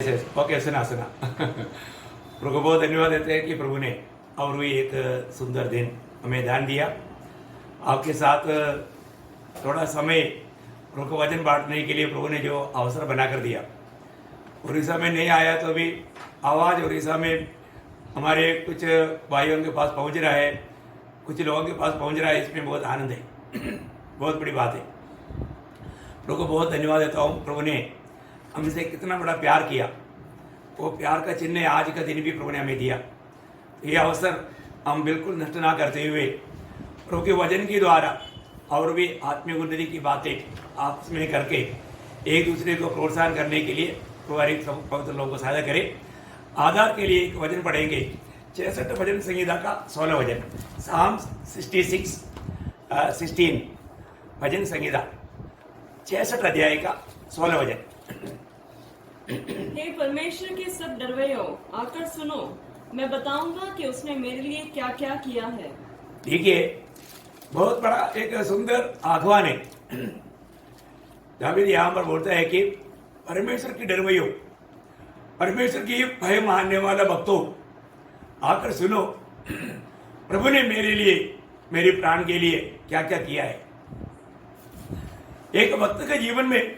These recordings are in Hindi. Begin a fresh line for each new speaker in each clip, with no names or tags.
यस ओके सुना सुना। प्रभु को बहुत धन्यवाद देते हैं कि प्रभु ने और भी एक सुंदर दिन हमें दान दिया। आपके साथ थोड़ा समय प्रभु को वचन बांटने के लिए प्रभु ने जो अवसर बना कर दिया। उड़ीसा में नहीं आया तो भी आवाज़ उड़ीसा में हमारे कुछ भाइयों के पास पहुंच रहा है, कुछ लोगों के पास पहुंच रहा है, इसमें बहुत आनंद है। बहुत बड़ी बात है। प्रभु को बहुत धन्यवाद देता हूँ। प्रभु ने हमसे कितना बड़ा प्यार किया, वो प्यार का चिन्ह आज का दिन भी प्रभु ने हमें दिया। ये अवसर हम बिल्कुल नष्ट ना करते हुए प्रभु के वचन के द्वारा और भी आत्मिक उन्नति की बातें आपस में करके एक दूसरे को प्रोत्साहन करने के लिए हमारे सब पवित्र लोगों को सहायता करें। आधार के लिए एक वचन पढ़ेंगे 66 भजन संहिता का 16 वचन, साम 16 भजन संहिता 66 अध्याय का 16 वचन।
हे परमेश्वर के सब डरवैयों, आकर सुनो, मैं बताऊंगा कि उसने मेरे लिए क्या क्या किया है।
देखिए, बहुत बड़ा एक सुंदर आह्वान है। दावीद यहाँ पर बोलता है कि परमेश्वर की डरवैयों, परमेश्वर की भय मानने वाला भक्तों, आकर सुनो, प्रभु ने मेरे लिए, मेरे प्राण के लिए क्या क्या किया है। एक भक्त के जीवन में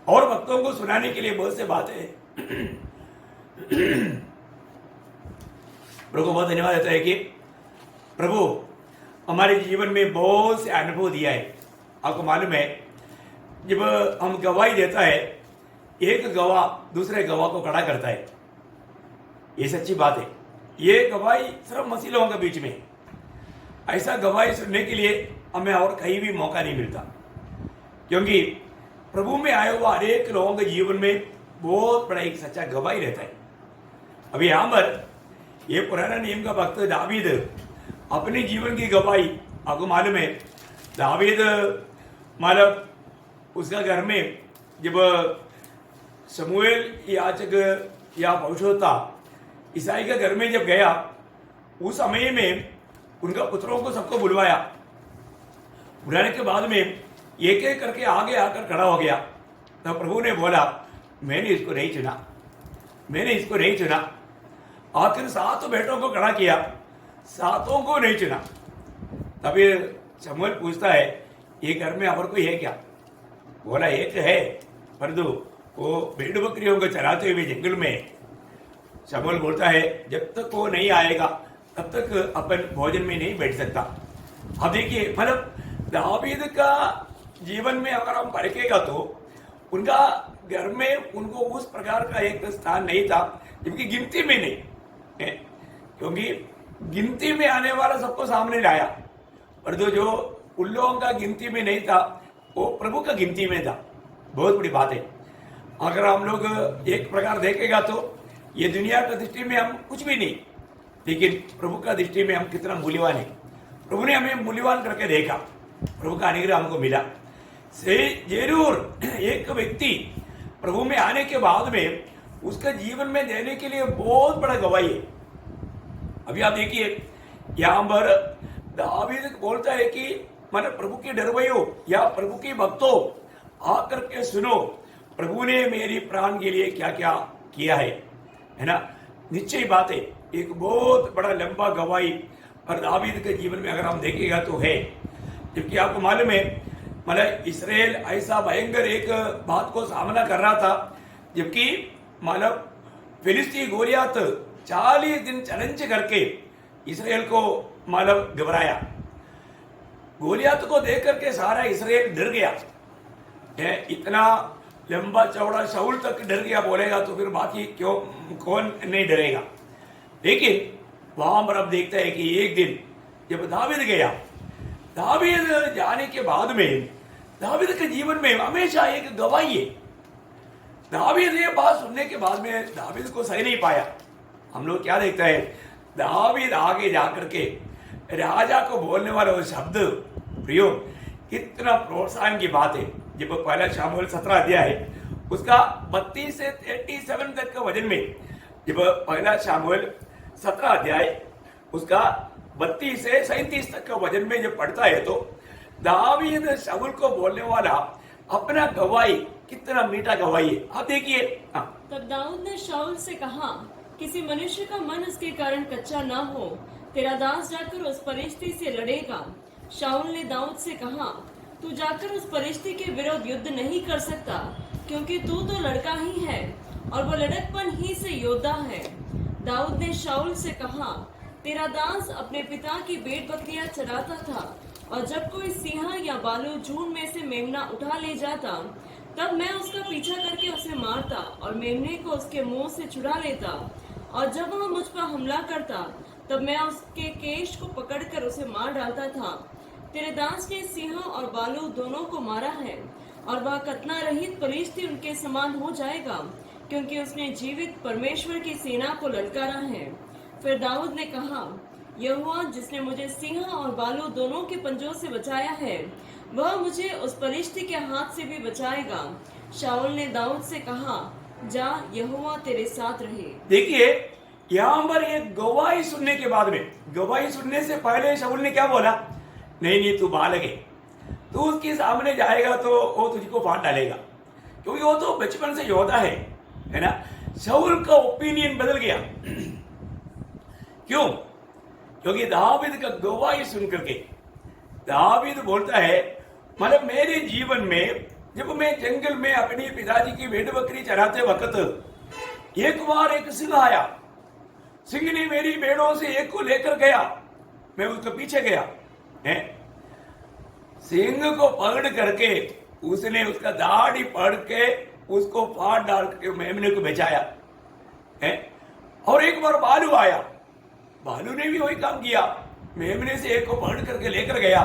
और भक्तों को सुनाने के लिए बहुत से बातें हैं। प्रभु को बहुत धन्यवाद देता है कि प्रभु हमारे जीवन में बहुत से अनुभव दिया है। आपको मालूम है, जब हम गवाही देता है, एक गवाह दूसरे गवाह को खड़ा करता है। ये सच्ची बात है। ये गवाही सिर्फ मसीह लोगों के बीच में है। ऐसा गवाही सुनने के लिए हमें और कहीं भी मौका नहीं मिलता, क्योंकि प्रभु में आए हुआ हर एक लोगों के जीवन में बहुत बड़ा एक सच्चा गवाही रहता है। अभी यहाँ पर ये पुराना नियम का भक्त दावीद अपने जीवन की गवाही, आपको मालूम है, दावीद मतलब उसका घर में जब शमूएल याजक या भविष्यवक्ता ईसाई के घर में जब गया, उस समय में उनका पुत्रों को सबको बुलवाया। बुलाने के बाद में एक एक करके आगे आकर खड़ा हो गया। तब प्रभु ने बोला, मैंने इसको नहीं चुना, मैंने इसको नहीं चुना। आखिर 7 बेटों को खड़ा किया, 7 को नहीं चुना। तब ये शमूएल पूछता है, ये घर में और कोई है क्या? बोला एक है, परंतु वो भेड़ बकरियों को चराते हुए जंगल में। शमूएल बोलता है, जब तक वो नहीं आएगा तब तक अपन भोजन में नहीं बैठ सकता। अब देखिए, मतलब दावीद का जीवन में अगर हम परखेगा तो उनका घर में उनको उस प्रकार का एक स्थान नहीं था, जबकि गिनती में नहीं है, क्योंकि गिनती में आने वाला सबको सामने लाया, और जो उन लोगों का गिनती में नहीं था वो प्रभु का गिनती में था। बहुत बड़ी बात है। अगर हम लोग एक प्रकार देखेगा तो ये दुनिया की दृष्टि में हम कुछ भी नहीं, लेकिन प्रभु का दृष्टि में हम कितना मूल्यवान है। प्रभु ने हमें मूल्यवान करके देखा, प्रभु का अनुग्रह हमको मिला। से जरूर एक व्यक्ति प्रभु में आने के बाद में उसका जीवन में देने के लिए बहुत बड़ा गवाही है। अभी आप देखिए, यहाँ पर दावीद बोलता है कि मतलब प्रभु के डरवैयों या प्रभु के भक्तों, आकर के सुनो, प्रभु ने मेरी प्राण के लिए क्या क्या किया है ना। निश्चय बात है, एक बहुत बड़ा लंबा गवाही और दावीद के जीवन में अगर हम देखेगा तो है। जबकि आपको मालूम है, मतलब इस्राएल ऐसा भयंकर एक बात को सामना कर रहा था, जबकि मतलब फिलिस्ती गोलियात 40 दिन चैलेंज करके इस्राएल को मतलब घबराया। गोलियात को देख करके सारा इस्राएल डर गया। इतना लंबा चौड़ा शाऊल तक डर गया बोलेगा तो फिर बाकी क्यों, कौन नहीं डरेगा। लेकिन वहां पर अब देखता है कि एक दिन जब दावीद गया, दावीद जाने के बाद में दावीद के जीवन में हमेशा एक गवाही है। दावीद ये बात सुनने के बाद में दावीद को सह नहीं पाया। हम लोग क्या देखते हैं, दावीद आगे जाकर के राजा को बोलने वाला वो शब्द प्रयोग, कितना प्रोत्साहन की बात है। जब पहला शामूएल 17 अध्याय है, उसका 32 से 37 तक का वचन में, जब पहला शामूएल 17 अध्याय उसका 32 से 37 तक का वचन में जब पढ़ता है तो दावीद शाऊल को बोलने वाला अपना गवाही, कितना मीठा गवाही है। आप देखिए,
तब दाऊद ने शाऊल से कहा, किसी मनुष्य का मन उसके कारण कच्चा न हो, तेरा दास जाकर उस फरिश्ती से लड़ेगा। शाऊल ने दाऊद से कहा, तू जाकर उस फरिश्ती के विरुद्ध युद्ध नहीं कर सकता, क्योंकि तू तो लड़का ही है और वो लड़कपन ही से योद्धा है। दाऊद ने शाऊल से कहा, तेरा दास अपने पिता की भेड़ बकरियां चराता था, और जब कोई सिंह या बालू झुंड में से मेमना उठा ले जाता, तब मैं उसका पीछा करके उसे मारता और मेमने को उसके मुंह से छुड़ा लेता, और जब वह मुझ पर हमला करता, तब मैं उसके केश को पकड़कर उसे मार डालता था। तेरे दास ने सिंह और बालू दोनों को मारा है, और वह कतना रहित फरिश्ती उनके समान हो जाएगा, क्योंकि उसने जीवित परमेश्वर की सेना को ललकारा है। फिर दाऊद ने कहा, यहोवा जिसने मुझे सिंह और बालू दोनों के पंजों से बचाया है, वह मुझे उस फरिश्ती के हाथ से भी बचाएगा। शाऊल ने दाऊद से कहा, जा, यहोवा तेरे साथ रहे।
देखिए यहाँ पर ये गवाही सुनने के बाद में, गवाही सुनने से पहले शाऊल ने क्या बोला, नहीं तू बालक है, तू उसके सामने जाएगा तो वो तुझको फाड़ डालेगा, क्योंकि वो तो बचपन से योद्धा है ना। शाऊल का ओपिनियन बदल गया। क्यों? क्योंकि दावीद का गवाही सुन करके दावीद बोलता है, मतलब मेरे जीवन में जब मैं जंगल में अपने पिताजी की भेड़ बकरी चराते वक्त एक बार एक सिंह आया, सिंह ने मेरी भेड़ों से एक को लेकर गया, मैं उसके पीछे गया है, सिंह को पकड़ करके उसने उसका दाढ़ी पकड़ के उसको फाड़ डाल के मेमने को बचाया है। और एक बार बालू आया, बालू ने भी वही काम किया, मेमने से एक को पकड़ करके लेकर गया,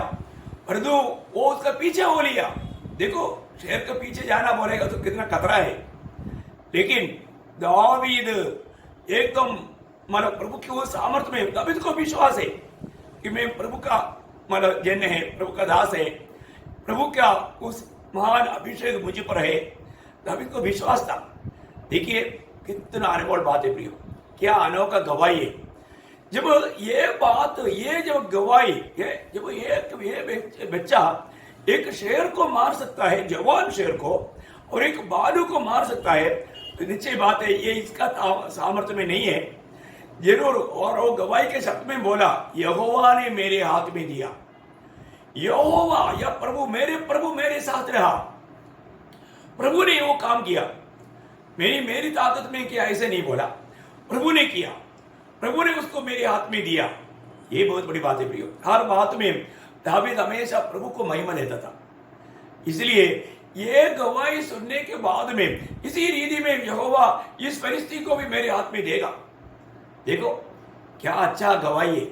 परंतु वो उसका पीछे हो लिया। देखो शेर के पीछे जाना बोलेगा तो कितना खतरा है, लेकिन दावीद एकदम मतलब प्रभु की वो सामर्थ्य में, दावीद को विश्वास है कि मैं प्रभु का मतलब जन है, प्रभु का दास है, प्रभु का उस महान अभिषेक मुझ पर है, दावीद को विश्वास था। देखिए कितना अनमोल बात है प्रियो, क्या अनोखा गवाही है। जब ये बात, ये जब गवाही, जब ये बच्चा एक शेर को मार सकता है, जवान शेर को, और एक बालू को मार सकता है, तो निश्चय बात है ये इसका सामर्थ्य में नहीं है जरूर। और वो गवाही के शब्द में बोला, यहोवा ने मेरे हाथ में दिया, यहोवा या प्रभु मेरे साथ रहा, प्रभु ने वो काम किया, मेरी ताकत में किया ऐसे नहीं बोला, प्रभु ने किया, प्रभु ने उसको मेरे हाथ में दिया। ये बहुत बड़ी बात है प्रियो। हर बात में दावीद हमेशा प्रभु को महिमा देता था। इसलिए ये गवाही सुनने के बाद में इसी रीति में यहोवा इस फरिश्ती को भी मेरे हाथ में देगा। देखो क्या अच्छा गवाही है।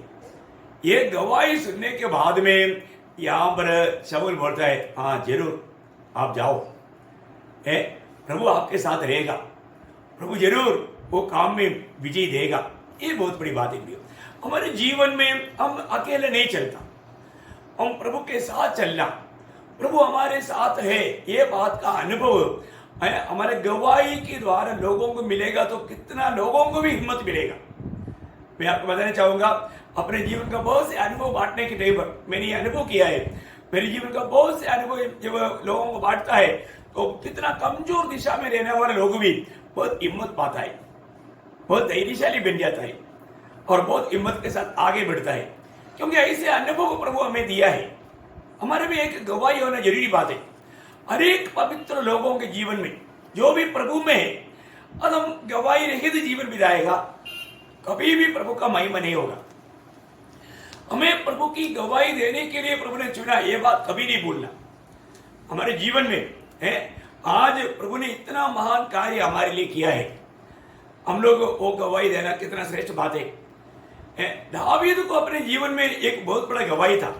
ये गवाही सुनने के बाद में यहाँ पर शाऊल बोलता है, हाँ जरूर आप जाओ, है प्रभु आपके साथ रहेगा, प्रभु जरूर वो काम में विजय देगा। ये बहुत बड़ी बात है। हमारे जीवन में हम अकेले नहीं चलता, हम प्रभु के साथ चलना, प्रभु हमारे साथ है, ये बात का अनुभव हमारे गवाही के द्वारा लोगों को मिलेगा, तो कितना लोगों को भी हिम्मत मिलेगा। मैं आपको बताना चाहूंगा, अपने जीवन का बहुत से अनुभव बांटने के टाइम पर मैंने ये अनुभव किया है। मेरे जीवन का बहुत से अनुभव जब लोगों को बांटता है तो कितना कमजोर दिशा में रहने वाले लोग भी बहुत हिम्मत पाता है, बहुत धैर्यशाली बन जाता है और बहुत हिम्मत के साथ आगे बढ़ता है, क्योंकि ऐसे अनुभव को प्रभु हमें दिया है। हमारे में एक गवाही होना जरूरी बात है। अनेक पवित्र लोगों के जीवन में जो भी प्रभु में है, और हम गवाही रहित जीवन बिताएगा, कभी भी प्रभु का महिमा नहीं होगा। हमें प्रभु की गवाही देने के लिए प्रभु ने चुना, ये बात कभी नहीं भूलना। हमारे जीवन में है, आज प्रभु ने इतना महान कार्य हमारे लिए किया है, हम लोग वो गवाही देना कितना श्रेष्ठ बात है। दावीद को अपने जीवन में एक बहुत बड़ा गवाही था।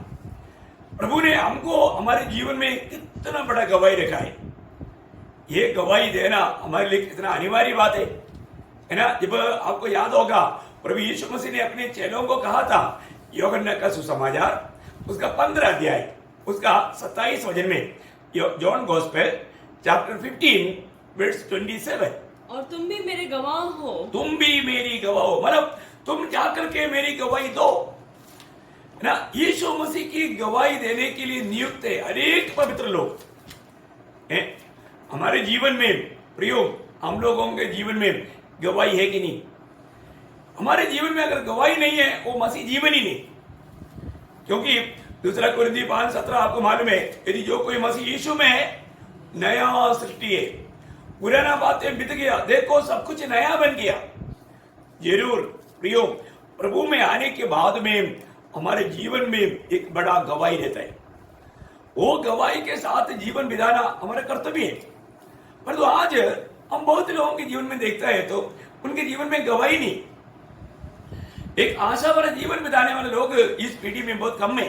प्रभु ने हमको हमारे जीवन में कितना बड़ा गवाही रखा है। ये गवाही देना हमारे लिए कितना अनिवार्य बात है ना। जब आपको याद होगा, प्रभु यीशु मसीह ने अपने चेलों को कहा था, यूहन्ना का सुसमाचार उसका 15 अध्याय उसका 27 वचन में, जॉन गॉस्पेल चैप्टर 15 वर्स 27,
और तुम भी मेरे गवाह हो,
तुम भी मेरी गवाह हो, मतलब तुम जाकर के मेरी गवाही दो ना। यीशु मसीह की गवाही देने के लिए नियुक्त है अनेक पवित्र लोग हैं हमारे जीवन में। प्रियो, हम लोगों के जीवन में गवाही है कि नहीं? हमारे जीवन में अगर गवाही नहीं है वो मसीह जीवन ही नहीं। क्योंकि दूसरा कुरिन्थी 5:17 आपको मालूम है, यदि जो कोई मसीह यीशु में है नया सृष्टि है, पुराना बातें बीत गया, देखो सब कुछ नया बन गया। जरूर प्रियो, प्रभु में आने के बाद में हमारे जीवन में एक बड़ा गवाही रहता है। वो गवाही के साथ जीवन बिताना हमारा कर्तव्य है। परंतु आज हम बहुत लोगों के जीवन में देखता है तो उनके जीवन में गवाही नहीं। एक आशा भरा जीवन बिताने वाले लोग इस पीढ़ी में बहुत कम है।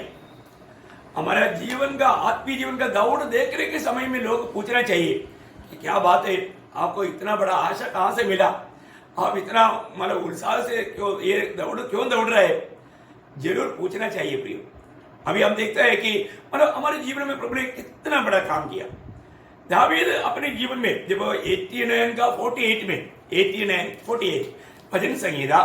हमारा जीवन का, आत्मीय जीवन का दौड़ देखने के समय में लोग पूछना चाहिए कि क्या बात है, आपको इतना बड़ा आशा कहां से मिला, आप इतना मतलब उत्साह से क्यों ये क्यों दौड़ रहे हैं? जरूर पूछना चाहिए प्रियो। अभी हम देखते हैं कि मतलब हमारे जीवन में प्रभु ने कितना बड़ा काम किया। दावीद अपने जीवन में जब 89 का 48 में 89-48 भजन संहिता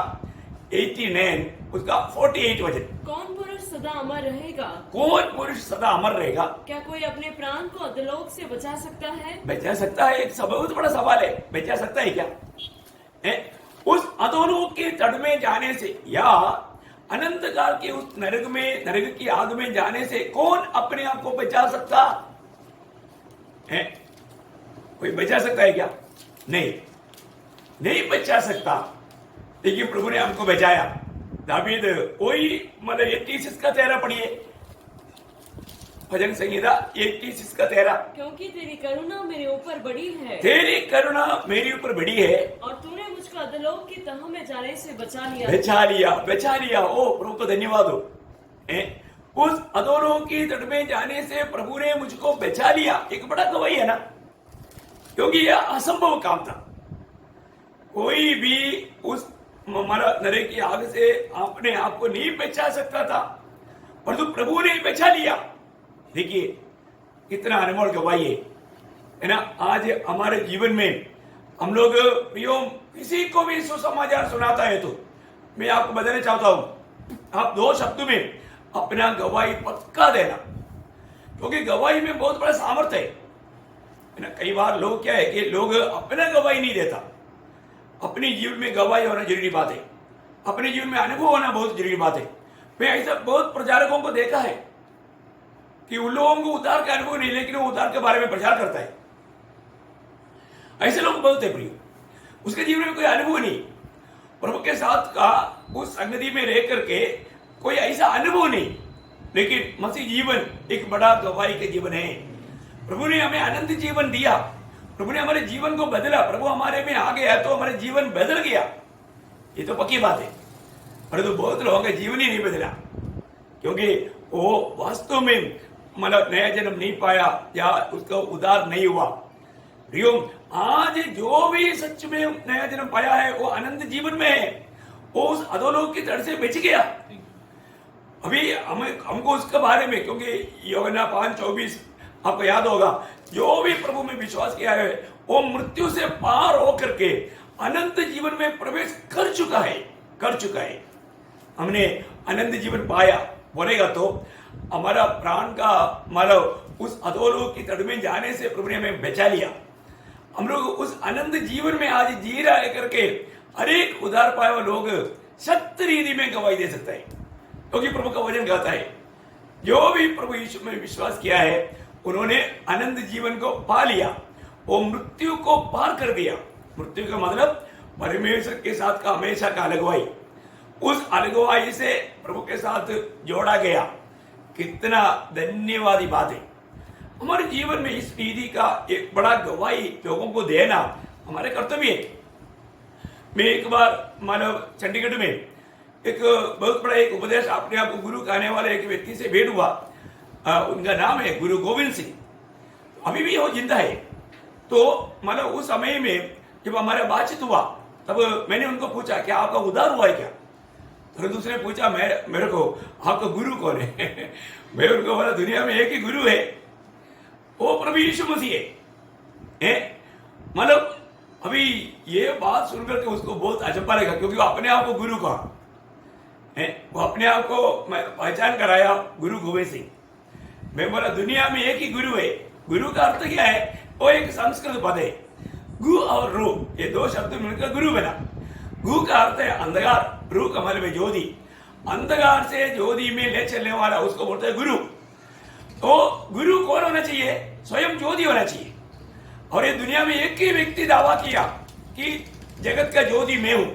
89 उसका 48 वचन,
कौन पुरुष सदा अमर रहेगा?
कौन पुरुष सदा अमर रहेगा?
क्या कोई अपने प्राण को अधोलोक से बचा सकता है?
बचा सकता है? एक बहुत बड़ा सवाल है। बचा सकता है क्या? उस अधोलोक के तट में जाने से या अनंत काल के उस नरक की आग में जाने से कौन अपने आप को बचा सकता है? कोई बचा सकता है क्या? नहीं बचा सकता। लेकिन प्रभु ने हमको बचाया। दावीद कोई मतलब 86 का 13 पढ़िए, भजन संहिता 86 का 13।
क्योंकि तेरी करुणा मेरे ऊपर बड़ी है,
तेरी करुणा मेरे ऊपर बड़ी है,
और तूने मुझको अधोलोक की तह में जाने से बचा लिया। ओ प्रभु को धन्यवाद हो। उस अधोलोक की तट में जाने से प्रभु ने मुझको बचा लिया। एक बड़ा गवाही है ना, क्योंकि यह असंभव काम था। कोई भी उस नरक की आग से अपने आप को नहीं बचा सकता था, परंतु प्रभु ने बचा लिया। देखिए कितना अनमोल गवाही है ना। आज हमारे जीवन में हम लोग प्रियो किसी को भी सुसमाचार सुनाता है तो मैं आपको बताना चाहता हूं, आप 2 शब्दों में अपना गवाही पक्का देना, क्योंकि गवाही में बहुत बड़ा सामर्थ्य है ना। कई बार लोग क्या है कि लोग अपना गवाही नहीं देता। अपने जीवन में गवाही होना जरूरी बात है, अपने जीवन में अनुभव होना बहुत जरूरी बात है। मैं ऐसा बहुत प्रचारकों को देखा है कि उन लोगों को उद्धार का अनुभव नहीं, लेकिन वो उद्धार के बारे में प्रचार करता है। ऐसे लोग बहुत है प्रिय, उसके जीवन में कोई अनुभव नहीं, प्रभु के साथ का उस संगति में रह करके कोई ऐसा अनुभव नहीं, लेकिन मसीह जीवन एक बड़ा गवाही का जीवन है। प्रभु ने हमें अनंत जीवन दिया, प्रभु ने हमारे जीवन को बदला, प्रभु हमारे में आ गया तो हमारा जीवन बदल गया, ये तो पक्की बात है। परंतु बहुत लोगों का जीवन ही नहीं बदला, क्योंकि वो वास्तव में मतलब नया जन्म नहीं पाया या उसका उद्धार नहीं हुआ। प्रियो, आज जो भी सच में नया जन्म पाया है वो अनंत जीवन में है, वो उस अधोलोक की तरह से बच गया। अभी हमको उसके बारे में, क्योंकि यूहन्ना 5:24 आपको याद होगा, जो भी प्रभु में विश्वास किया है वो मृत्यु से पार होकर के अनंत जीवन में प्रवेश कर चुका है। हमने अनंत जीवन पाया बोलेगा तो हमारा प्राण का मतलब उस अधोलोक की तट में जाने से प्रभु ने हमें बचा लिया। हम लोग उस अनंत जीवन में आज जी रहा है करके हर एक उद्धार पाए हुए लोग सत्य रीति में गवाही दे सकता है, क्योंकि प्रभु का वचन कहता है जो भी प्रभु यीशु में विश्वास किया है उन्होंने अनंत जीवन को पा लिया, वो मृत्यु को पार कर दिया। मृत्यु का मतलब परमेश्वर के साथ का हमेशा का अलगवाई, उस अलगवाई से प्रभु के साथ जोड़ा गया। कितना धन्यवादी बात है। हमारे जीवन में इस रीति का एक बड़ा गवाही लोगों को देना हमारे कर्तव्य है। मैं एक बार मानव चंडीगढ़ में एक बहुत बड़ा एक उपदेश अपने आप को गुरु कहने वाले एक व्यक्ति से भेंट हुआ। उनका नाम है गुरु गोविंद सिंह, अभी भी वो जिंदा है। तो मतलब उस समय में जब हमारा बातचीत हुआ तब मैंने उनको पूछा क्या आपका उद्धार हुआ है क्या? तो दूसरे ने पूछा मेरे को आपका गुरु कौन है? मैं उनको बोला दुनिया में एक ही गुरु है, वो प्रभु यीशु मसीह है। मतलब अभी ये बात सुनकर के उसको बहुत अचंभा लगा, क्योंकि वो अपने आप को गुरु कहा है, वो अपने आप को पहचान कराया गुरु गोविंद सिंह। मैं बोला दुनिया में एक ही गुरु है। गुरु का अर्थ क्या है? वो एक संस्कृत पद है।
गु और रू, ये दो शब्द मिलकर गुरु बना। गु का अर्थ है अंधकार, रू का मतलब है ज्योति। अंधकार से ज्योति में ले चलने वाला उसको बोलते हैं गुरु। तो गुरु कौन होना चाहिए? स्वयं ज्योति होना चाहिए। और ये दुनिया में एक ही व्यक्ति दावा किया कि जगत का ज्योति मैं हूं,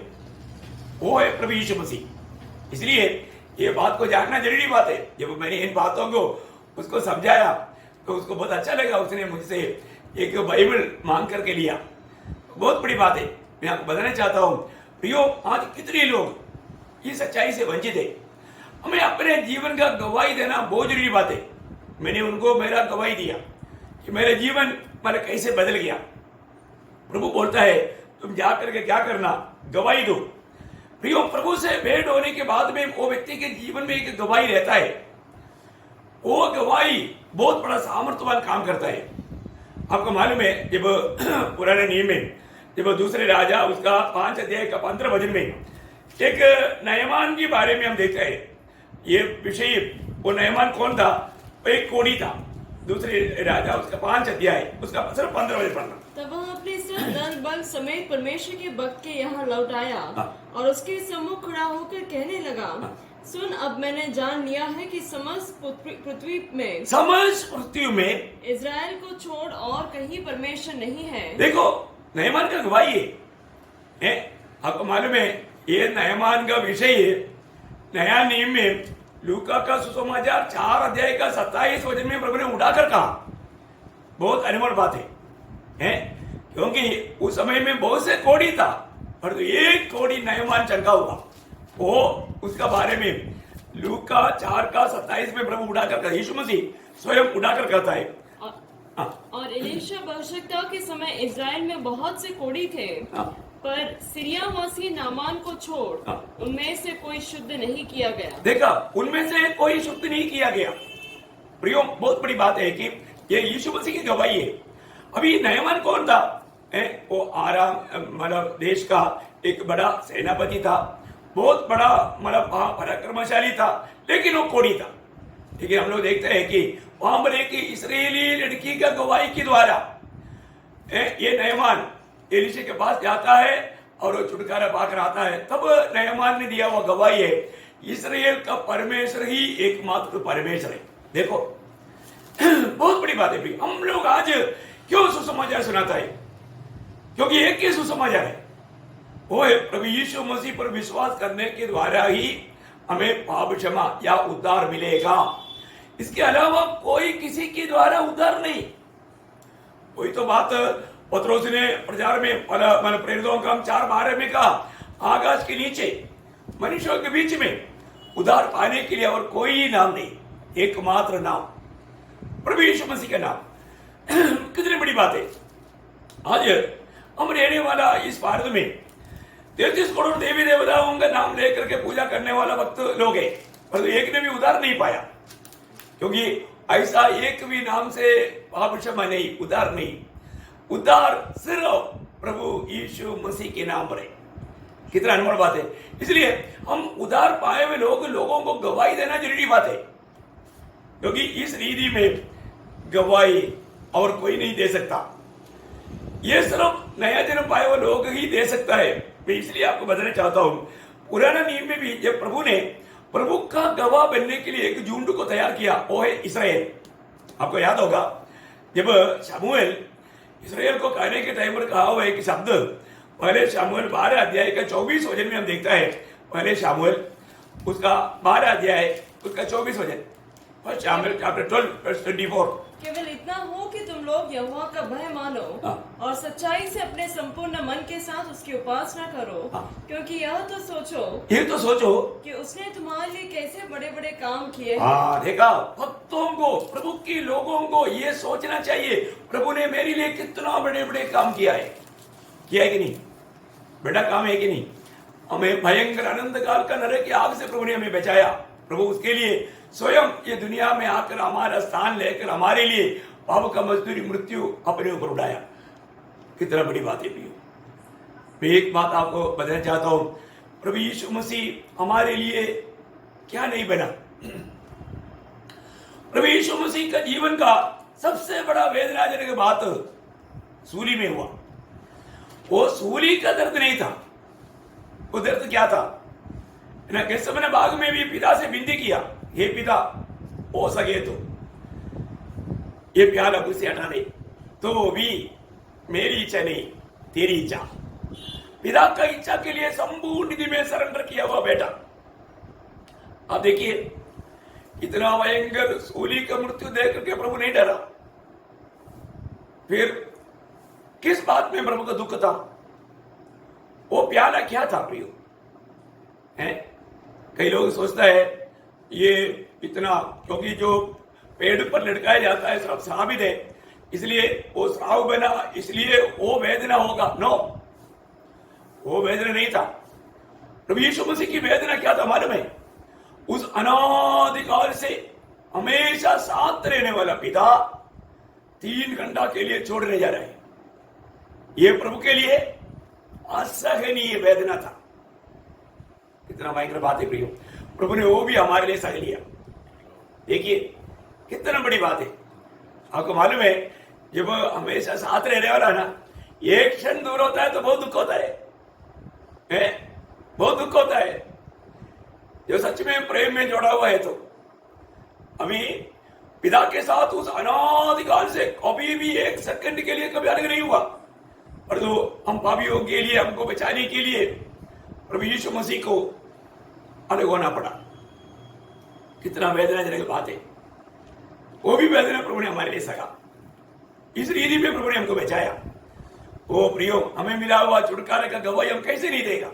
वो है प्रभु यीशु मसीह। इसलिए ये बात को जानना जरूरी बात है। जब मैंने इन बातों को उसको समझाया तो उसको बहुत अच्छा लगा। उसने मुझसे एक बाइबल मांग करके लिया। बहुत बड़ी बात है। मैं आपको बताना चाहता हूं प्रियो, आज कितने लोग इस सच्चाई से वंचित है। हमें अपने जीवन का गवाही देना बहुत जरूरी बात है। मैंने उनको मेरा गवाही दिया कि मेरा जीवन मेरा कैसे बदल गया। प्रभु बोलता है तुम जा करके क्या करना, गवाही दो। प्रियो, प्रभु से भेंट होने के बाद में वो व्यक्ति के जीवन में एक गवाही रहता है। वो गवाही बहुत बड़ा सामर्थ्यवान काम करता है। आपको मालूम है जब पुराने नियम में जब दूसरे राजा उसका 5 अध्याय का 15 वचन में एक नयमान के बारे में हम देखते हैं। ये विषय, वो नयमान कौन था? वो एक कोढ़ी था। दूसरे राजा उसका 5 अध्याय उसका सिर्फ 15 वचन पढ़ना।
तब वह अपने सब दल बल समेत परमेश्वर के भक्त के यहाँ लौट आया और उसके सम्मुख खड़ा होकर कहने लगा, सुन, अब मैंने जान लिया है कि समस्त पृथ्वी में इज़राइल को छोड़ और कहीं परमेश्वर नहीं है। देखो,
नयमान का गवाही है। आपको मालूम है ये नयमान का विषय है। नया नियम में लूका का सुसमाचार 4 अध्याय का 27 वचन में प्रभु ने उठाकर कहा। बहुत अनमोल बात है क्योंकि उस समय में बहुत से कोढ़ी था, पर एक कोढ़ी नयमान चंगा हुआ। वो उसका बारे में लूका 4 का 27 में प्रभु उठाकर कहता है, यीशु मसीह स्वयं उठाकर कहता है।
और एलीशा भविष्यवक्ता के समय इज़राइल में बहुत से कोढ़ी थे, पर सीरियावासी नामान को छोड़ उनमें से कोई शुद्ध नहीं किया गया।
देखा, उनमें से कोई शुद्ध नहीं किया गया। प्रियो, बहुत बड़ी बात है कि ये यीशु मसीह की गवाही है। अभी नयमान कौन था? वो आराम मतलब देश का एक बड़ा सेनापति था, बहुत बड़ा मतलब पराक्रमशाली था, लेकिन वो कोढ़ी था। लेकिन हम लोग देखते हैं कि वहां पर एक इस्राएली लड़की का गवाही के द्वारा ये नयमान एलीशा के पास जाता है और वो छुटकारा पाकर आता है। तब नयमान ने दिया हुआ गवाही है, इस्राएल का परमेश्वर ही एकमात्र परमेश्वर है। देखो, बहुत बड़ी बात है भाई। हम लोग आज क्यों सुसमाचार सुनाता है? क्योंकि एक ही सुसमाचार है, वो है प्रभु यीशु मसीह पर विश्वास करने के द्वारा ही हमें पाप क्षमा या उद्धार मिलेगा। इसके अलावा कोई किसी के द्वारा उद्धार नहीं। वही तो बात पत्रोस ने प्रचार में प्रेरितों का 4:12 में कहा, आकाश के नीचे मनुष्यों के बीच में उद्धार पाने के लिए और कोई नाम नहीं, एकमात्र नाम प्रभु यीशु मसीह का नाम। कितनी बड़ी बात है। आज हम रहने वाला इस भारत में 33 करोड़ देवी देवताओं का नाम लेकर के पूजा करने वाला वक्त लोग हैं, पर एक ने भी उद्धार नहीं पाया। क्योंकि ऐसा एक भी नाम से पाप क्षमा नहीं, उद्धार नहीं। उद्धार सिर्फ प्रभु यीशु मसीह के नाम पर है। कितना अनमोल बात है। इसलिए हम उद्धार पाए हुए लोगों को गवाही देना जरूरी बात है, क्योंकि इस रीति में गवाही और कोई नहीं दे सकता। ये सिर्फ नया जन्म पाए हुए लोग ही दे सकता है। मैं इसलिए आपको बताना चाहता हूं, पुराना नियम में भी जब प्रभु ने प्रभु का गवाह बनने के लिए एक झुंड को तैयार किया, वो है इस्राएल। आपको याद होगा जब शमूएल इस्राएल को कहने के टाइम पर कहा हुआ एक शब्द, पहले शमूएल 12 अध्याय का 24 वचन में हम देखता है। पहले शमूएल उसका 12 अध्याय उसका 24 वचन, फर्स्ट शमूएल चैप्टर 12 वर्स 24।
केवल इतना हो कि तुम लोग यहोवा का भय मानो और सच्चाई से अपने संपूर्ण मन के साथ उसकी उपासना करो, क्योंकि ये तो सोचो कि उसने तुम्हारे लिए कैसे बड़े बड़े काम किए।
देखा, भक्तों को, प्रभु के लोगों को ये सोचना चाहिए, प्रभु ने मेरे लिए कितना बड़े बड़े काम किया है कि नहीं? बड़ा काम है कि नहीं? हमें भयंकर अनंत काल का नरक की आग से प्रभु ने हमें बचाया। प्रभु उसके लिए स्वयं ये दुनिया में आकर हमारा स्थान लेकर हमारे लिए पाप का मजदूरी मृत्यु अपने ऊपर उठाया। कितना बड़ी बात है। मैं एक बात आपको बताना चाहता हूं, प्रभु यीशु मसीह हमारे लिए क्या नहीं बना। प्रभु यीशु मसीह का जीवन का सबसे बड़ा वेदनाजनक बात सूली में हुआ। वो सूली का दर्द नहीं था। वो दर्द क्या था ना, गेत्सेमने बाग में भी पिता से विनती किया, हे पिता हो सके तो ये प्याला मुझसे हटा दे, तो भी मेरी इच्छा नहीं तेरी इच्छा। पिता का इच्छा के लिए संपूर्ण निधि में सरेंडर किया हुआ बेटा। आप देखिए इतना भयंकर सूली का मृत्यु देख करके प्रभु नहीं डरा। फिर किस बात में प्रभु का दुख था? वो प्याला क्या था प्रियो? है कई लोग सोचता है ये इतना, क्योंकि जो पेड़ पर लटकाया जाता है सब श्रावित है, इसलिए वो श्राव बना, इसलिए वो वेदना होगा। नो, वो वेदना नहीं था। प्रभु यीशु मसीह की वेदना क्या था मालूम है? उस अनादिकाल से हमेशा साथ रहने वाला पिता 3 घंटा के लिए छोड़ने जा रहा है। ये प्रभु के लिए असहनीय वेदना था। कितना भयंकर बात है प्रियो, प्रभु ने वो भी हमारे लिए सह लिया। देखिए कितना बड़ी बात है। आपको मालूम है जब हमेशा साथ रहने वाला ना, एक क्षण दूर होता है तो बहुत दुख होता है, बहुत दुख होता है। जो सच में प्रेम में जोड़ा हुआ है तो अभी पिता के साथ उस अनादिकाल से कभी भी एक सेकंड के लिए कभी अलग नहीं हुआ, और तो हम पापियों के लिए, हमको बचाने के लिए प्रभु यीशु मसीह को अलग होना पड़ा। कितना वेदनाजनक बात है। वो भी वेदना प्रभु ने हमारे लिए सका। इस रीति में प्रभु ने हमको बचाया। वो प्रियो, हमें मिला हुआ छुटकारे का गवाही हम कैसे नहीं देगा?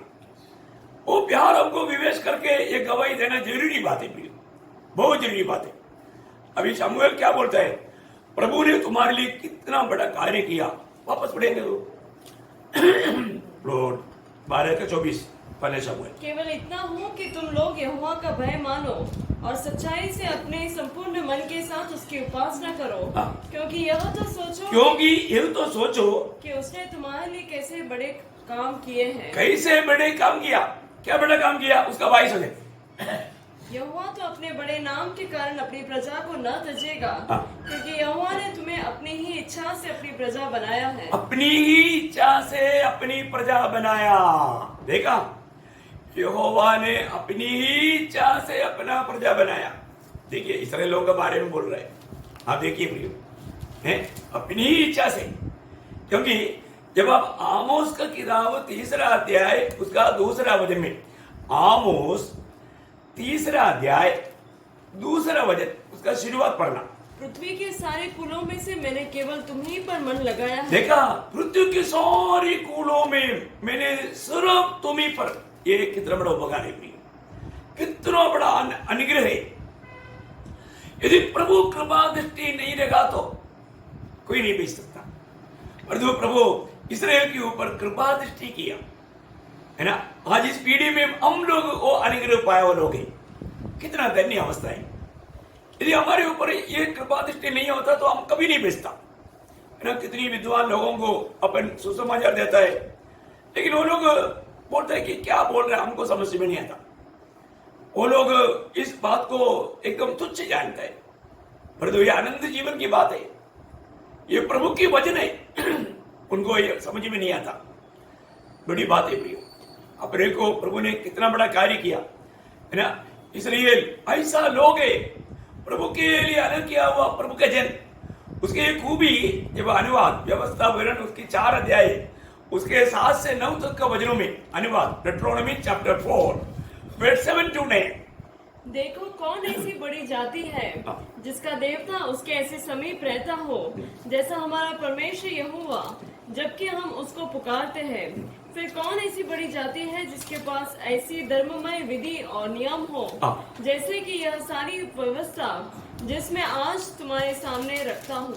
वो प्यार हमको विवेश करके ये गवाही देना जरूरी बात है प्रियो, बहुत जरूरी बात है। अभी शमूएल क्या बोलता है? प्रभु ने तुम्हारे लिए कितना बड़ा कार्य किया। वापस पढ़ेंगे वो 12:24 पहले शमूएल।
केवल इतना हो कि तुम लोग यहोवा का भय मानो और सच्चाई से अपने संपूर्ण मन के साथ उसकी उपासना करो। क्योंकि यह तो सोचो कि उसने तुम्हारे लिए कैसे बड़े काम किए हैं।
कैसे बड़े काम किया? क्या बड़ा काम किया? उसका भाई सुने।
यहोवा तो अपने बड़े नाम के कारण अपनी प्रजा को न तजेगा, क्योंकि यहोवा ने तुम्हें अपनी ही इच्छा से अपनी प्रजा बनाया है। अपनी
ही इच्छा से अपनी प्रजा बनाया। देखा, यहोवा ने अपनी ही इच्छा से अपना प्रजा बनाया। देखिए इस्राएल लोगों के बारे में बोल रहे हैं। आप देखिए प्रियो, हैं अपनी ही इच्छा से। क्योंकि जब आप आमोस का किताब 3 अध्याय उसका 2 वचन में, आमोस 3 अध्याय 2 वचन उसका शुरुआत पढ़ना।
पृथ्वी के सारे कुलों में से मैंने केवल तुम्हीं पर मन लगाया है।
देखा, पृथ्वी के सारे कुलों में मैंने सिर्फ तुम्हीं पर। ये कितना बड़ा उपकार है, कितना बड़ा अनुग्रह है। यदि प्रभु कृपा दृष्टि नहीं रहेगा तो कोई नहीं बेच सकता। और जो प्रभु इस्राएल के ऊपर कृपा दृष्टि किया है ना, आज इस पीढ़ी में हम लोग वो अनुग्रह पाए हुए लोग हैं। कितना धन्य अवस्था है। यदि हमारे ऊपर ये कृपा दृष्टि नहीं होता तो हम कभी नहीं बेचता है ना। कितनी विद्वान लोगों को अपन सुसमाचार देता है, लेकिन वो लोग बोलते हैं कि क्या बोल रहे हैं, हमको समझ में नहीं आता। वो लोग इस बात को एकदम तुच्छ जानते हैं। पर तो ये आनंद जीवन की बात है, ये प्रभु की वचन है, उनको ये समझ में नहीं आता। बड़ी बात है प्रियो, अपने को प्रभु ने कितना बड़ा कार्य किया है ना। इसलिए ऐसा लोग है प्रभु के लिए अलग किया हुआ प्रभु का जन। उसके खूबी जब अनुवाद व्यवस्था विवरण उसकी 4 अध्याय उसके 7 से 9 तक का वचनों में अनुवाद, Deuteronomy chapter 4 verse 7 to 9।
देखो कौन ऐसी बड़ी जाति है जिसका देवता उसके ऐसे समीप रहता हो जैसा हमारा परमेश्वर यहोवा, जबकि हम उसको पुकारते हैं। फिर कौन ऐसी बड़ी जाति है जिसके पास ऐसी धर्ममय विधि और नियम हो, जैसे कि यह सारी व्यवस्था जिसमें आज तुम्हारे सामने रखता हूँ।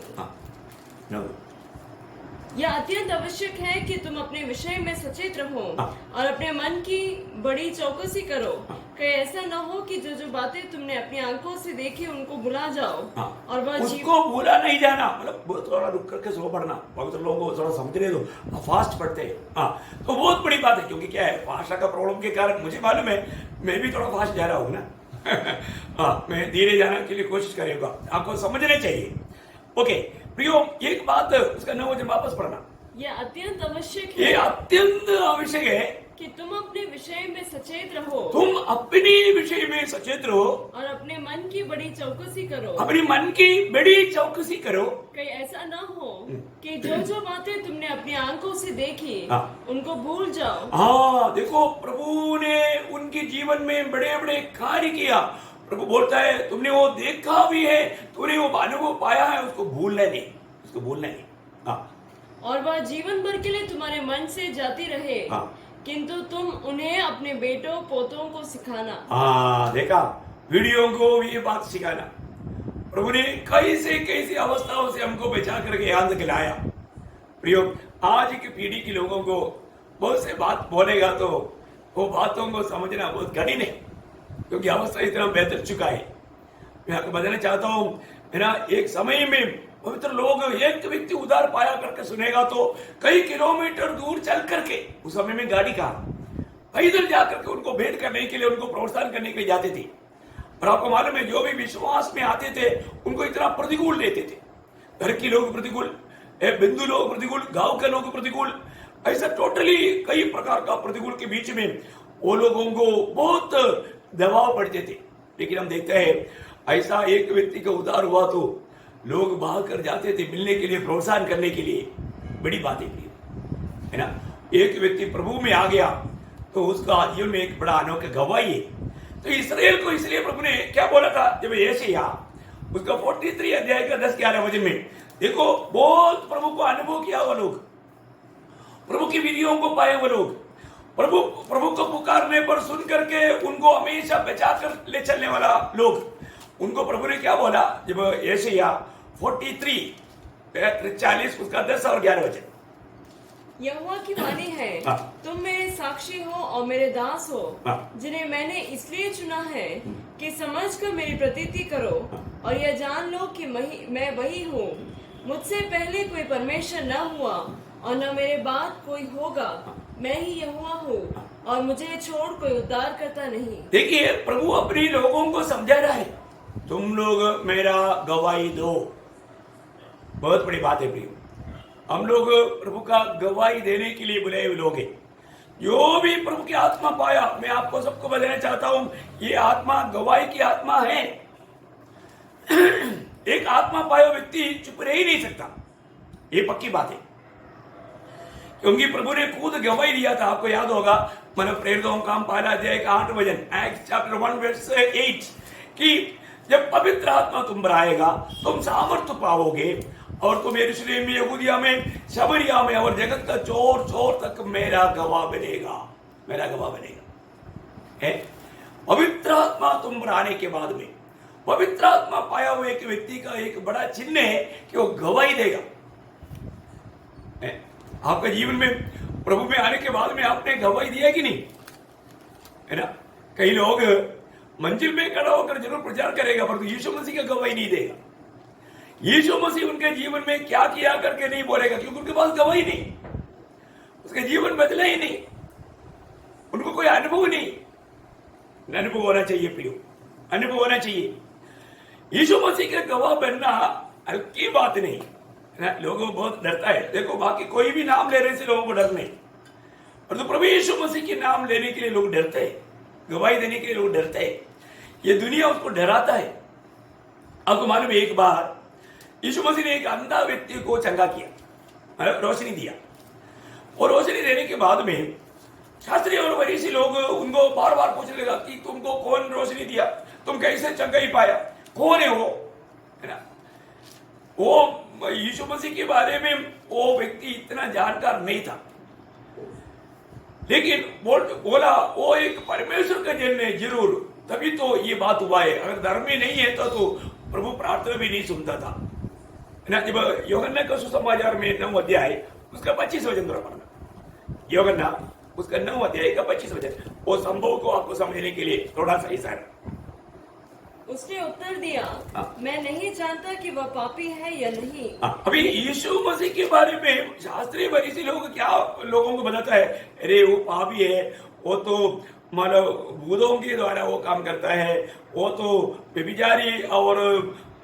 यह अत्यंत आवश्यक है कि तुम अपने विषय में सचेत रहो और अपने मन की बड़ी चौकसी करो, कि ऐसा न हो कि जो जो बातें तुमने अपनी आंखों से देखी उनको भुला जाओ। और वह
उसको भूला नहीं जाना, मतलब थोड़ा रुक करके सो पढ़ना। पवित्र लोगों को थोड़ा समझने दो, फास्ट पढ़ते हैं। तो बहुत बड़ी बात है, क्योंकि क्या है, भाषा का प्रॉब्लम के कारण मुझे मालूम है, मैं भी थोड़ा फास्ट जा रहा हूँ ना। मैं धीरे जाने के लिए कोशिश करेगा, आपको समझने चाहिए। ओके प्रियो, एक बात उसका 9 वचन वापस पढ़ना।
ये अत्यंत आवश्यक
ये
है
अत्यंत आवश्यक है
कि तुम अपने विषय में सचेत रहो
तुम अपने विषय में सचेत रहो,
और अपने मन की बड़ी चौकसी करो।
अपनी मन की बड़ी चौकसी करो।
कहीं ऐसा ना हो कि जो बातें तुमने अपनी आंखों से देखी
हाँ।
उनको भूल जाओ।
हाँ, देखो प्रभु ने उनके जीवन में बड़े बड़े कार्य किया। प्रभु बोलता है तुमने वो देखा भी है, तुमने वो अनुभव पाया है, उसको भूलना नहीं, उसको भूलना नहीं। हाँ,
और वह जीवन भर के लिए तुम्हारे मन से जाती रहे।
हाँ।
किंतु तुम उन्हें अपने बेटों पोतों को सिखाना।
हाँ, देखा, वीडियो को भी ये बात सिखाना। प्रभु ने कैसी अवस्थाओं से हमको बचा करके यहाँ तक लाया। प्रियो, आज की पीढ़ी के लोगों को बहुत से बात बोलेगा तो वो बातों को समझना बहुत कठिन है, क्योंकि अवस्था इतना बेहतर चुका है। मैं आपको बताना चाहता हूँ, है ना, एक समय में पवित्र लोग एक व्यक्ति उधार पाया करके सुनेगा तो कई किलोमीटर दूर चल करके, उस समय में गाड़ी का पैदल जाकर के उनको भेंट करने के लिए, उनको प्रोत्साहन करने के लिए जाते थे। और आपको मालूम है, जो भी विश्वास में आते थे उनको इतना प्रतिकूल लेते थे। घर के लोग प्रतिकूल, बिंदु लोग प्रतिकूल, गांव के लोग प्रतिकूल, ऐसा टोटली कई प्रकार का प्रतिकूल के बीच में वो लोगों को बहुत दबाव पड़ते थे। लेकिन हम देखते हैं ऐसा एक व्यक्ति का उद्धार हुआ तो लोग भाग कर जाते थे मिलने के लिए, प्रोत्साहन करने के लिए। बड़ी बात है ना। एक व्यक्ति प्रभु में आ गया तो उसका जीवन में एक बड़ा अनोखा गवाही है। तो इसराइल को इसलिए प्रभु ने क्या बोला था, जब यशायाह उसका 43 अध्याय का 10-11 वचन में देखो, बहुत प्रभु को अनुभव किया वो लोग, प्रभु की विधियों को पाए वो लोग, प्रभु को पुकारने पर सुन करके उनको हमेशा बचा कर ले चलने वाला लोग। उनको प्रभु ने क्या बोला, जब यशायाह 43:40 उसका 10 और 11 वचन,
यहोवा की वाणी है,
हाँ।
तुम मेरे साक्षी हो और मेरे दास हो,
हाँ।
जिन्हें मैंने इसलिए चुना है कि समझ कर मेरी प्रतीति करो और यह जान लो कि मैं वही हूँ। मुझसे पहले कोई परमेश्वर न हुआ और न मेरे बाद कोई होगा। मैं ही यहोवा हूँ और मुझे छोड़ कोई उद्धार करता नहीं।
देखिए, प्रभु अपने लोगों को समझा रहा है, तुम लोग मेरा गवाही दो। बहुत बड़ी बात है प्रिय, हम लोग प्रभु का गवाही देने के लिए बुलाए हुए लोग हैं। जो भी प्रभु की आत्मा पाया, मैं आपको सबको बताना चाहता हूं, ये आत्मा गवाही की आत्मा है। एक आत्मा पाया व्यक्ति चुप रह ही नहीं सकता, ये पक्की बात है। क्योंकि प्रभु ने खुद गवाही दिया था, आपको याद होगा, मन प्रेरितों का पहला अध्याय का 8 वचन, एक्ट्स चैप्टर 1 वर्स 8, कि जब पवित्र आत्मा तुम पर आएगा तुम सामर्थ्य पाओगे और तुम यरूशलेम में, यहूदिया में, शमरिया में और जगत का चोर चोर तक मेरा गवाह बनेगा, मेरा गवाह बनेगा। है पवित्र आत्मा तुम पर आने के बाद में, पवित्र आत्मा पाया हुआ एक व्यक्ति का एक बड़ा चिन्ह है कि वो गवाही देगा। आपके जीवन में प्रभु में आने के बाद में आपने गवाही दिया कि नहीं, है ना। कई लोग मंजिल में खड़ा होकर जरूर प्रचार करेगा, परंतु यीशु मसीह का गवाही नहीं देगा। यीशु मसीह उनके जीवन में क्या किया करके नहीं बोलेगा, क्योंकि उनके पास गवाही नहीं, उसके जीवन बदला ही नहीं, उनको कोई अनुभव नहीं। अनुभव होना चाहिए प्रियो, अनुभव होना चाहिए। यीशु मसीह के गवाह बनना हल्की बात नहीं है। लोगों को बहुत डरता है, देखो बाकी कोई भी नाम लेने से लोगों को डर नहीं, और तो प्रभु यीशु मसीह के नाम लेने के लिए लोग डरते हैं, गवाही देने के लिए लोग डरते हैं। ये दुनिया उसको डराता है। आपको मालूम है, एक बार यीशु मसीह ने एक अंधा व्यक्ति को चंगा किया, रोशनी दिया, और रोशनी देने के बाद में शास्त्री और फरीसी लोग उनको बार बार पूछने लगा कि तुमको कौन रोशनी दिया, तुम कैसे चंगाई पाया, कौन है वो, है ना। वो यीशु मसीह के बारे में वो व्यक्ति इतना जानकार नहीं था, लेकिन बोला वो एक परमेश्वर का जन है जरूर, तभी तो ये बात हुआ है। अगर धर्मी नहीं है तो प्रभु प्रार्थना भी नहीं सुनता था, है ना। जब यूहन्ना का सुसमाचार में 9 अध्याय उसका 25 वचन द्वारा पढ़ना, यूहन्ना उसका 9 अध्याय का 25 वचन, वो संभव को आपको समझने के लिए थोड़ा सा इशारा।
उसने उत्तर दिया, मैं नहीं जानता कि वह पापी है या नहीं।
अभी यीशु मसीह के बारे में शास्त्री फरीसी लोग क्या लोगों को बताता है, अरे वो पापी है, वो तो मानो भूतों के द्वारा वो काम करता है, वो तो व्यभिचारी और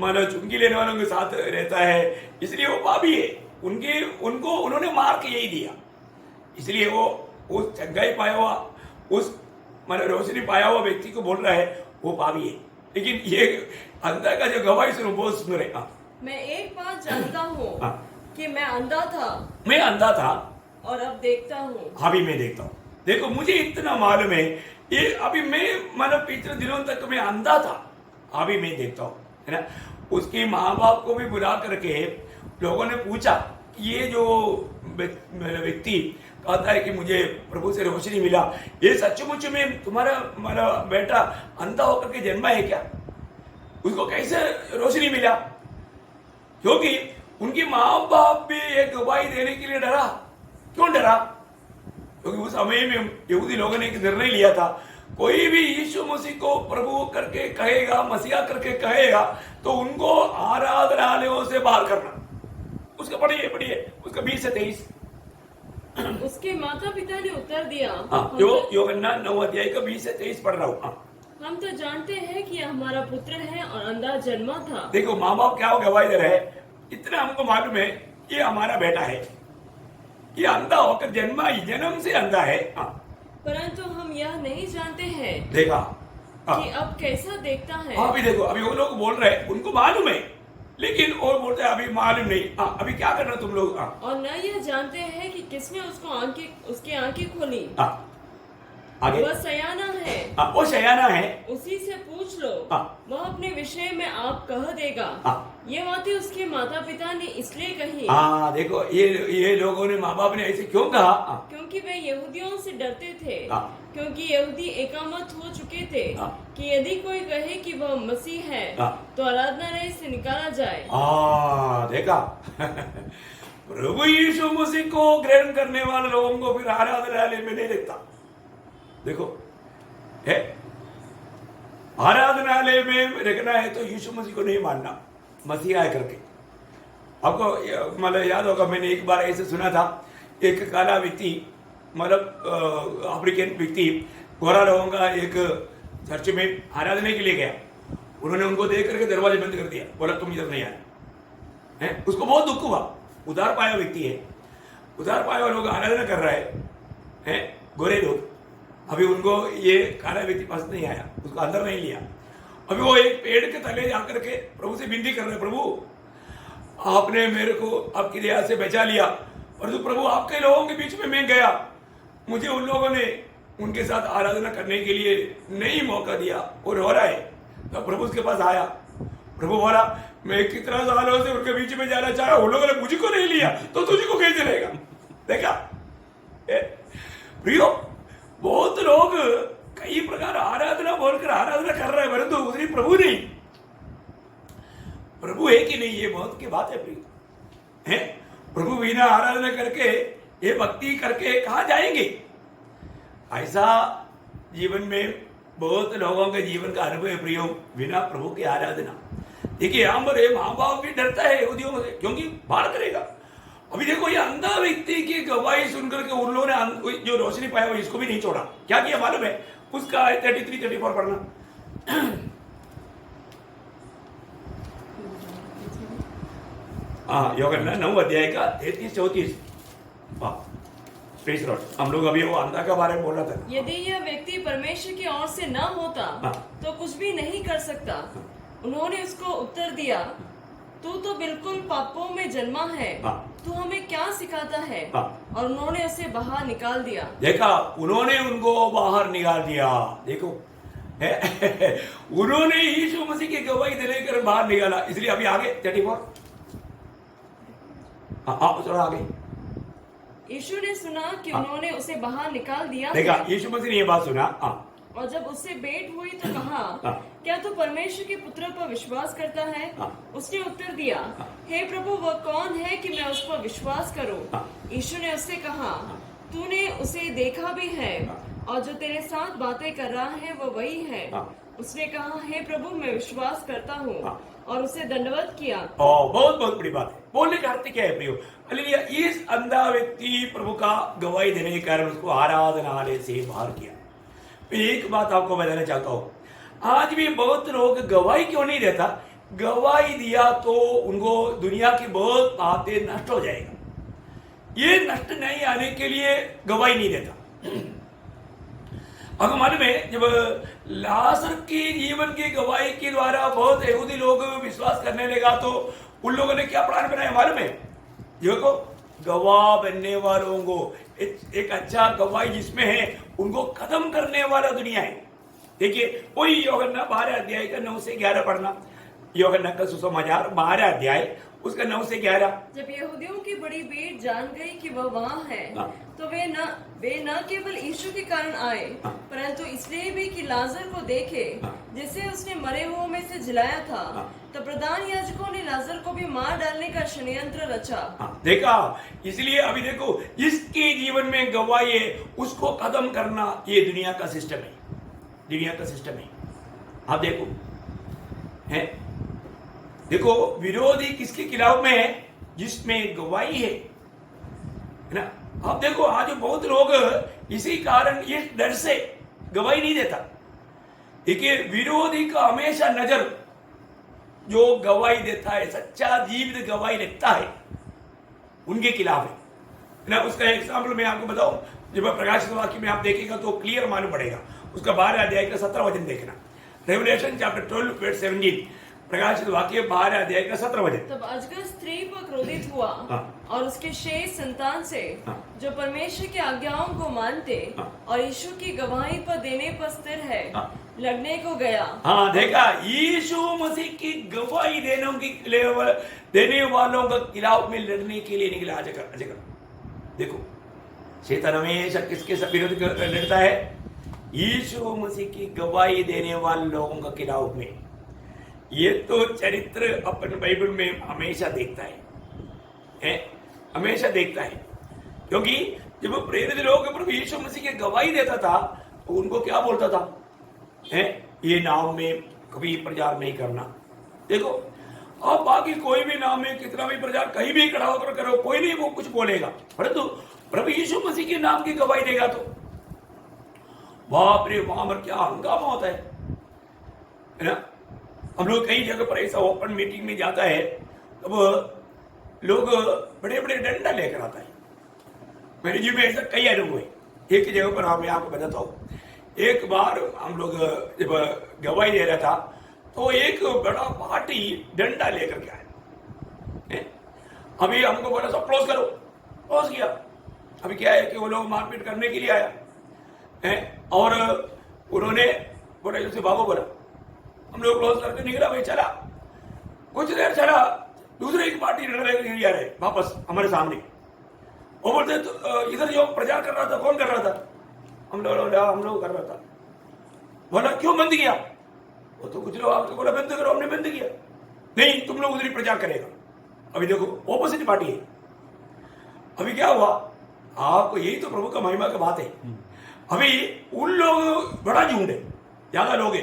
मानो चुंगी लेने वालों के साथ रहता है, इसलिए वो पापी है। उन्होंने मार्क यही दिया, इसलिए वो उस चंगाई पाया हुआ, उस मतलब रोशनी पाया हुआ व्यक्ति को बोल रहा है वो पापी है। लेकिन ये अंधा का जो गवाही सुनो बहुत सुंदर है।
मैं एक बात जानता हूँ
हाँ।
कि मैं अंधा था
मैं अंधा था,
और अब देखता हूँ।
अभी मैं देखता हूँ। देखो मुझे इतना मालूम है, ये अभी मैं मतलब पिछले दिनों तक मैं अंधा था, अभी मैं देखता हूँ, है ना। उसके माँ बाप को भी बुला करके लोगों ने पूछा, ये जो व्यक्ति कहता है कि मुझे प्रभु से रोशनी मिला, ये सचमुच में तुम्हारा बेटा अंधा होकर के जन्मा है क्या? उसको कैसे रोशनी मिला? क्योंकि उनके माँ बाप भी एक गवाही देने के लिए डरा। क्यों डरा? क्योंकि उस समय में यहूदी लोगों ने एक निर्णय लिया था, कोई भी यीशु मसीह को प्रभु करके कहेगा, मसीहा करके कहेगा, तो उनको आराधनालयों से बाहर करना। उसका पढ़िए उसका 20 से 23।
उसके माता पिता ने उत्तर दिया,
यूहन्ना 9 अध्याय का 20 से 23 पढ़ रहा हूँ।
हम तो जानते हैं कि यह हमारा पुत्र है और अंधा जन्मा था।
देखो माँ बाप क्या गवाही दे रहे हैं, इतना हमको मालूम है ये हमारा बेटा है, ये अंधा होकर जन्म से अंधा है।
परंतु हम यह नहीं जानते हैं
देखा
कि अब कैसा देखता है।
अभी देखो, अभी वो लोग बोल रहे हैं उनको मालूम है, लेकिन वो बोलते हैं अभी मालूम नहीं। अभी क्या करना तुम लोग?
और न यह जानते हैं कि किसने उसकी आंखें खोली।
आगे
वह सयाना है,
वो शयाना है,
उसी से पूछ लो, वह अपने विषय में आप कह देगा। ये बातें उसके माता पिता ने इसलिए कही।
देखो ये लोगों ने, माँ बाप ने ऐसे क्यों कहा?
क्योंकि वे यहूदियों से डरते थे, क्योंकि यहूदी एकामत हो चुके थे कि यदि कोई कहे कि वह मसीह है तो आराधनालय से निकाला जाए।
देखा प्रभु यीशु मसीह को ग्रहण करने वाले लोगों को फिर आराधनालय में नहीं देखता। देखो है, आराधनालय में रखना है तो यीशु मसीह को नहीं मानना, मसीहा है करके। आपको मतलब याद होगा, मैंने एक बार ऐसे सुना था, एक काला व्यक्ति मतलब अफ्रीकन व्यक्ति गोरा लोगों का एक चर्च में आराधना के लिए गया। उन्होंने उनको देख करके दरवाजे बंद कर दिया, बोला तुम इधर नहीं आए हैं। उसको बहुत दुख हुआ, उधार पाया व्यक्ति है, उधार पाया हुआ लोग आराधना कर रहे हैं, गोरे लोग। अभी उनको ये काला व्यक्ति पसंद नहीं आया, उसको अंदर नहीं लिया। अभी वो एक पेड़ के तले जाकर के प्रभु से विनती कर रहे, प्रभु आपने मेरे को आपकी दया से बचा लिया, और जो प्रभु आपके लोगों के बीच में मैं गया, मुझे उन लोगों ने उनके साथ आराधना करने के लिए नहीं मौका दिया, वो रो रहा है। तो प्रभु उसके पास आया, प्रभु बोला मैं कितना सालों से उनके बीच में जाना चाहा, उन लोगों ने मुझको नहीं लिया तो तुझको कैसे लेगा? देखा प्रियो, बहुत लोग कई प्रकार आराधना बोलकर आराधना कर रहे हैं, परंतु उसने प्रभु नहीं। प्रभु है कि नहीं, ये बहुत की बात है प्रिय है। प्रभु बिना आराधना करके, ये भक्ति करके कहाँ जाएंगे? ऐसा जीवन में बहुत लोगों के जीवन का अनुभव है प्रियो, बिना प्रभु की आराधना। देखिए यहाँ पर माँ बाप भी डरता है यहूदियों से, क्योंकि बाहर करेगा। अभी देखो ये अंधा व्यक्ति की गवाही सुनकर के उन लोगों ने जो रोशनी पाया वो इसको भी नहीं छोड़ा। क्या किया मालूम है? उसका 33-34 पढ़ना। यूहन्ना 9 अध्याय का 33-34। हम लोग अभी वो अंधा के बारे में बोल रहा था।
यदि यह व्यक्ति परमेश्वर की ओर से न होता तो कुछ भी नहीं कर सकता। उन्होंने उसको उत्तर दिया, तू तो बिल्कुल पापों में जन्मा है, तू हमें क्या सिखाता है? और उन्होंने उसे बाहर निकाल दिया। देखा,
उन्होंने उनको बाहर निकाल दिया। देखो उन्होंने यीशु मसीह की गवाही देने कर बाहर निकाला। इसलिए अभी आगे 34 थोड़ा आगे।
यीशु ने सुना कि उन्होंने उसे बाहर निकाल दिया।
देखा, यीशु मसीह ने ये बात सुना।
और जब उससे भेंट हुई तो कहा, क्या तू परमेश्वर के पुत्र पर विश्वास करता है? उसने उत्तर दिया, हे प्रभु, वह कौन है कि मैं उस पर विश्वास करूं? यीशु ने उससे कहा, तूने उसे देखा भी है, और जो तेरे साथ बातें कर रहा है वो वही है। उसने कहा, हे प्रभु, मैं विश्वास करता हूँ, और उसे दंडवत किया।
बहुत बहुत बड़ी बात है। बोलने का अर्थ क्या है प्रियो? हालेलुया। इस अंधा व्यक्ति प्रभु का गवाही देने के कारण उसको आराधनालय से बाहर किया। एक बात आपको बताना चाहता हूँ, आज भी बहुत लोग गवाही क्यों नहीं देता? गवाही दिया तो उनको दुनिया की बहुत बातें नष्ट हो जाएगा। ये नष्ट नहीं आने के लिए गवाही नहीं देता। आपको मालूम है जब लाजर की जीवन की गवाही के द्वारा बहुत यहूदी लोग विश्वास करने लगा तो उन लोगों ने क्या प्लान बनाया मालूम है? देखो गवाह बनने वालों को एक अच्छा गवाही जिसमें है उनको खत्म करने वाला दुनिया है। देखिए वही यूहन्ना 12 अध्याय का 9 से 11 पढ़ना। यूहन्ना का सुसमाचार 12 अध्याय उसका 9 से 11।
जब यहूदियों की बड़ी भीड़ जान गई कि वह वहाँ है,
हाँ।
तो वे न केवल यीशु के कारण आए,
हाँ।
परंतु इसलिए भी कि लाजर को देखे,
हाँ।
जिसे उसने मरे हुओं में से जिलाया था।
हाँ।
तो प्रधान याजकों ने लाजर को भी मार डालने का षड्यंत्र रचा।
देखा, इसलिए अभी देखो जिसके जीवन में गवाही है उसको खत्म करना ये दुनिया का सिस्टम है। दुनिया का सिस्टम है। आप देखो है, देखो विरोधी किसके खिलाफ में है? जिसमें गवाही है ना। आप देखो आज बहुत लोग इसी कारण ये डर से गवाही नहीं देता। देखिए विरोधी का हमेशा नजर जो गवाही देता है, सच्चा जीवित गवाही देता है, उनके खिलाफ है ना। उसका एग्जाम्पल मैं आपको बताऊं, जब प्रकाशित वाक्य में आप देखेगा तो क्लियर मालूम पड़ेगा। उसका 12 अध्याय का 17 वचन देखना। रेवलेशन चैप्टर 12 वर्स 17, प्रकाशित वाक्य 12 अध्याय का 17 वचन।
तब अजगर स्त्री पर क्रोधित हुआ और उसके शेष संतान से जो परमेश्वर की आज्ञाओं को मानते और यीशु की गवाही पर देने पर स्थिर है, लड़ने को गया।
हाँ देखा, यीशु मसीह की गवाही देने वालों के खिलाफ में लड़ने के लिए निकला अजगर। देखो शैतान हमेशा किसके विरोध लड़ता है? यीशु मसीह की गवाही देने वाले लोगों के खिलाफ में। ये तो चरित्र अपन बाइबल में हमेशा देखता है, हमेशा देखता है। क्योंकि जब प्रेरित लोग प्रभु यीशु मसीह की गवाही देता था तो उनको क्या बोलता था? ये नाम में कभी प्रचार नहीं करना। देखो अब बाकी कोई भी नाम में कितना भी प्रचार कहीं भी खड़ा होकर करो, कोई नहीं वो कुछ बोलेगा, परंतु प्रभु यीशु मसीह के नाम की गवाही देगा तो बाप रे वहां पर क्या हंगामा होता है ना। हम लोग कई जगह पर ऐसा ओपन मीटिंग में जाता है तब लोग बड़े बड़े डंडा लेकर आता है। मेरे जीवन में ऐसा कई अनुभव है। एक जगह पर मैं आपको बताता हूँ, एक बार हम लोग जब गवाही दे रहा था तो एक बड़ा पार्टी डंडा लेकर के आया। अभी हमको बोला सब क्लोज करो, क्लोज किया। अभी क्या है कि वो लोग मारपीट करने के लिए आया और उन्होंने बोला जैसे बाबू बोला, हम लोग क्लोज करके निकला। भाई चला, कुछ देर चला, दूसरे एक पार्टी लेकर आ रहे वापस हमारे सामने। वो बोलते तो इधर जो प्रचार कर रहा था कौन कर रहा था? हम लोग कर रहा था। बोला क्यों बंद किया? वो तो कुछ लोग आपको बोला बंद करो, हमने बंद किया। नहीं तुम लोग उधर ही प्रचार करेगा। अभी देखो ऑपोजिट पार्टी है। अभी क्या हुआ? आपको यही तो प्रभु का महिमा का बात है। अभी उन लोग बड़ा झुंड है, ज्यादा लोग है,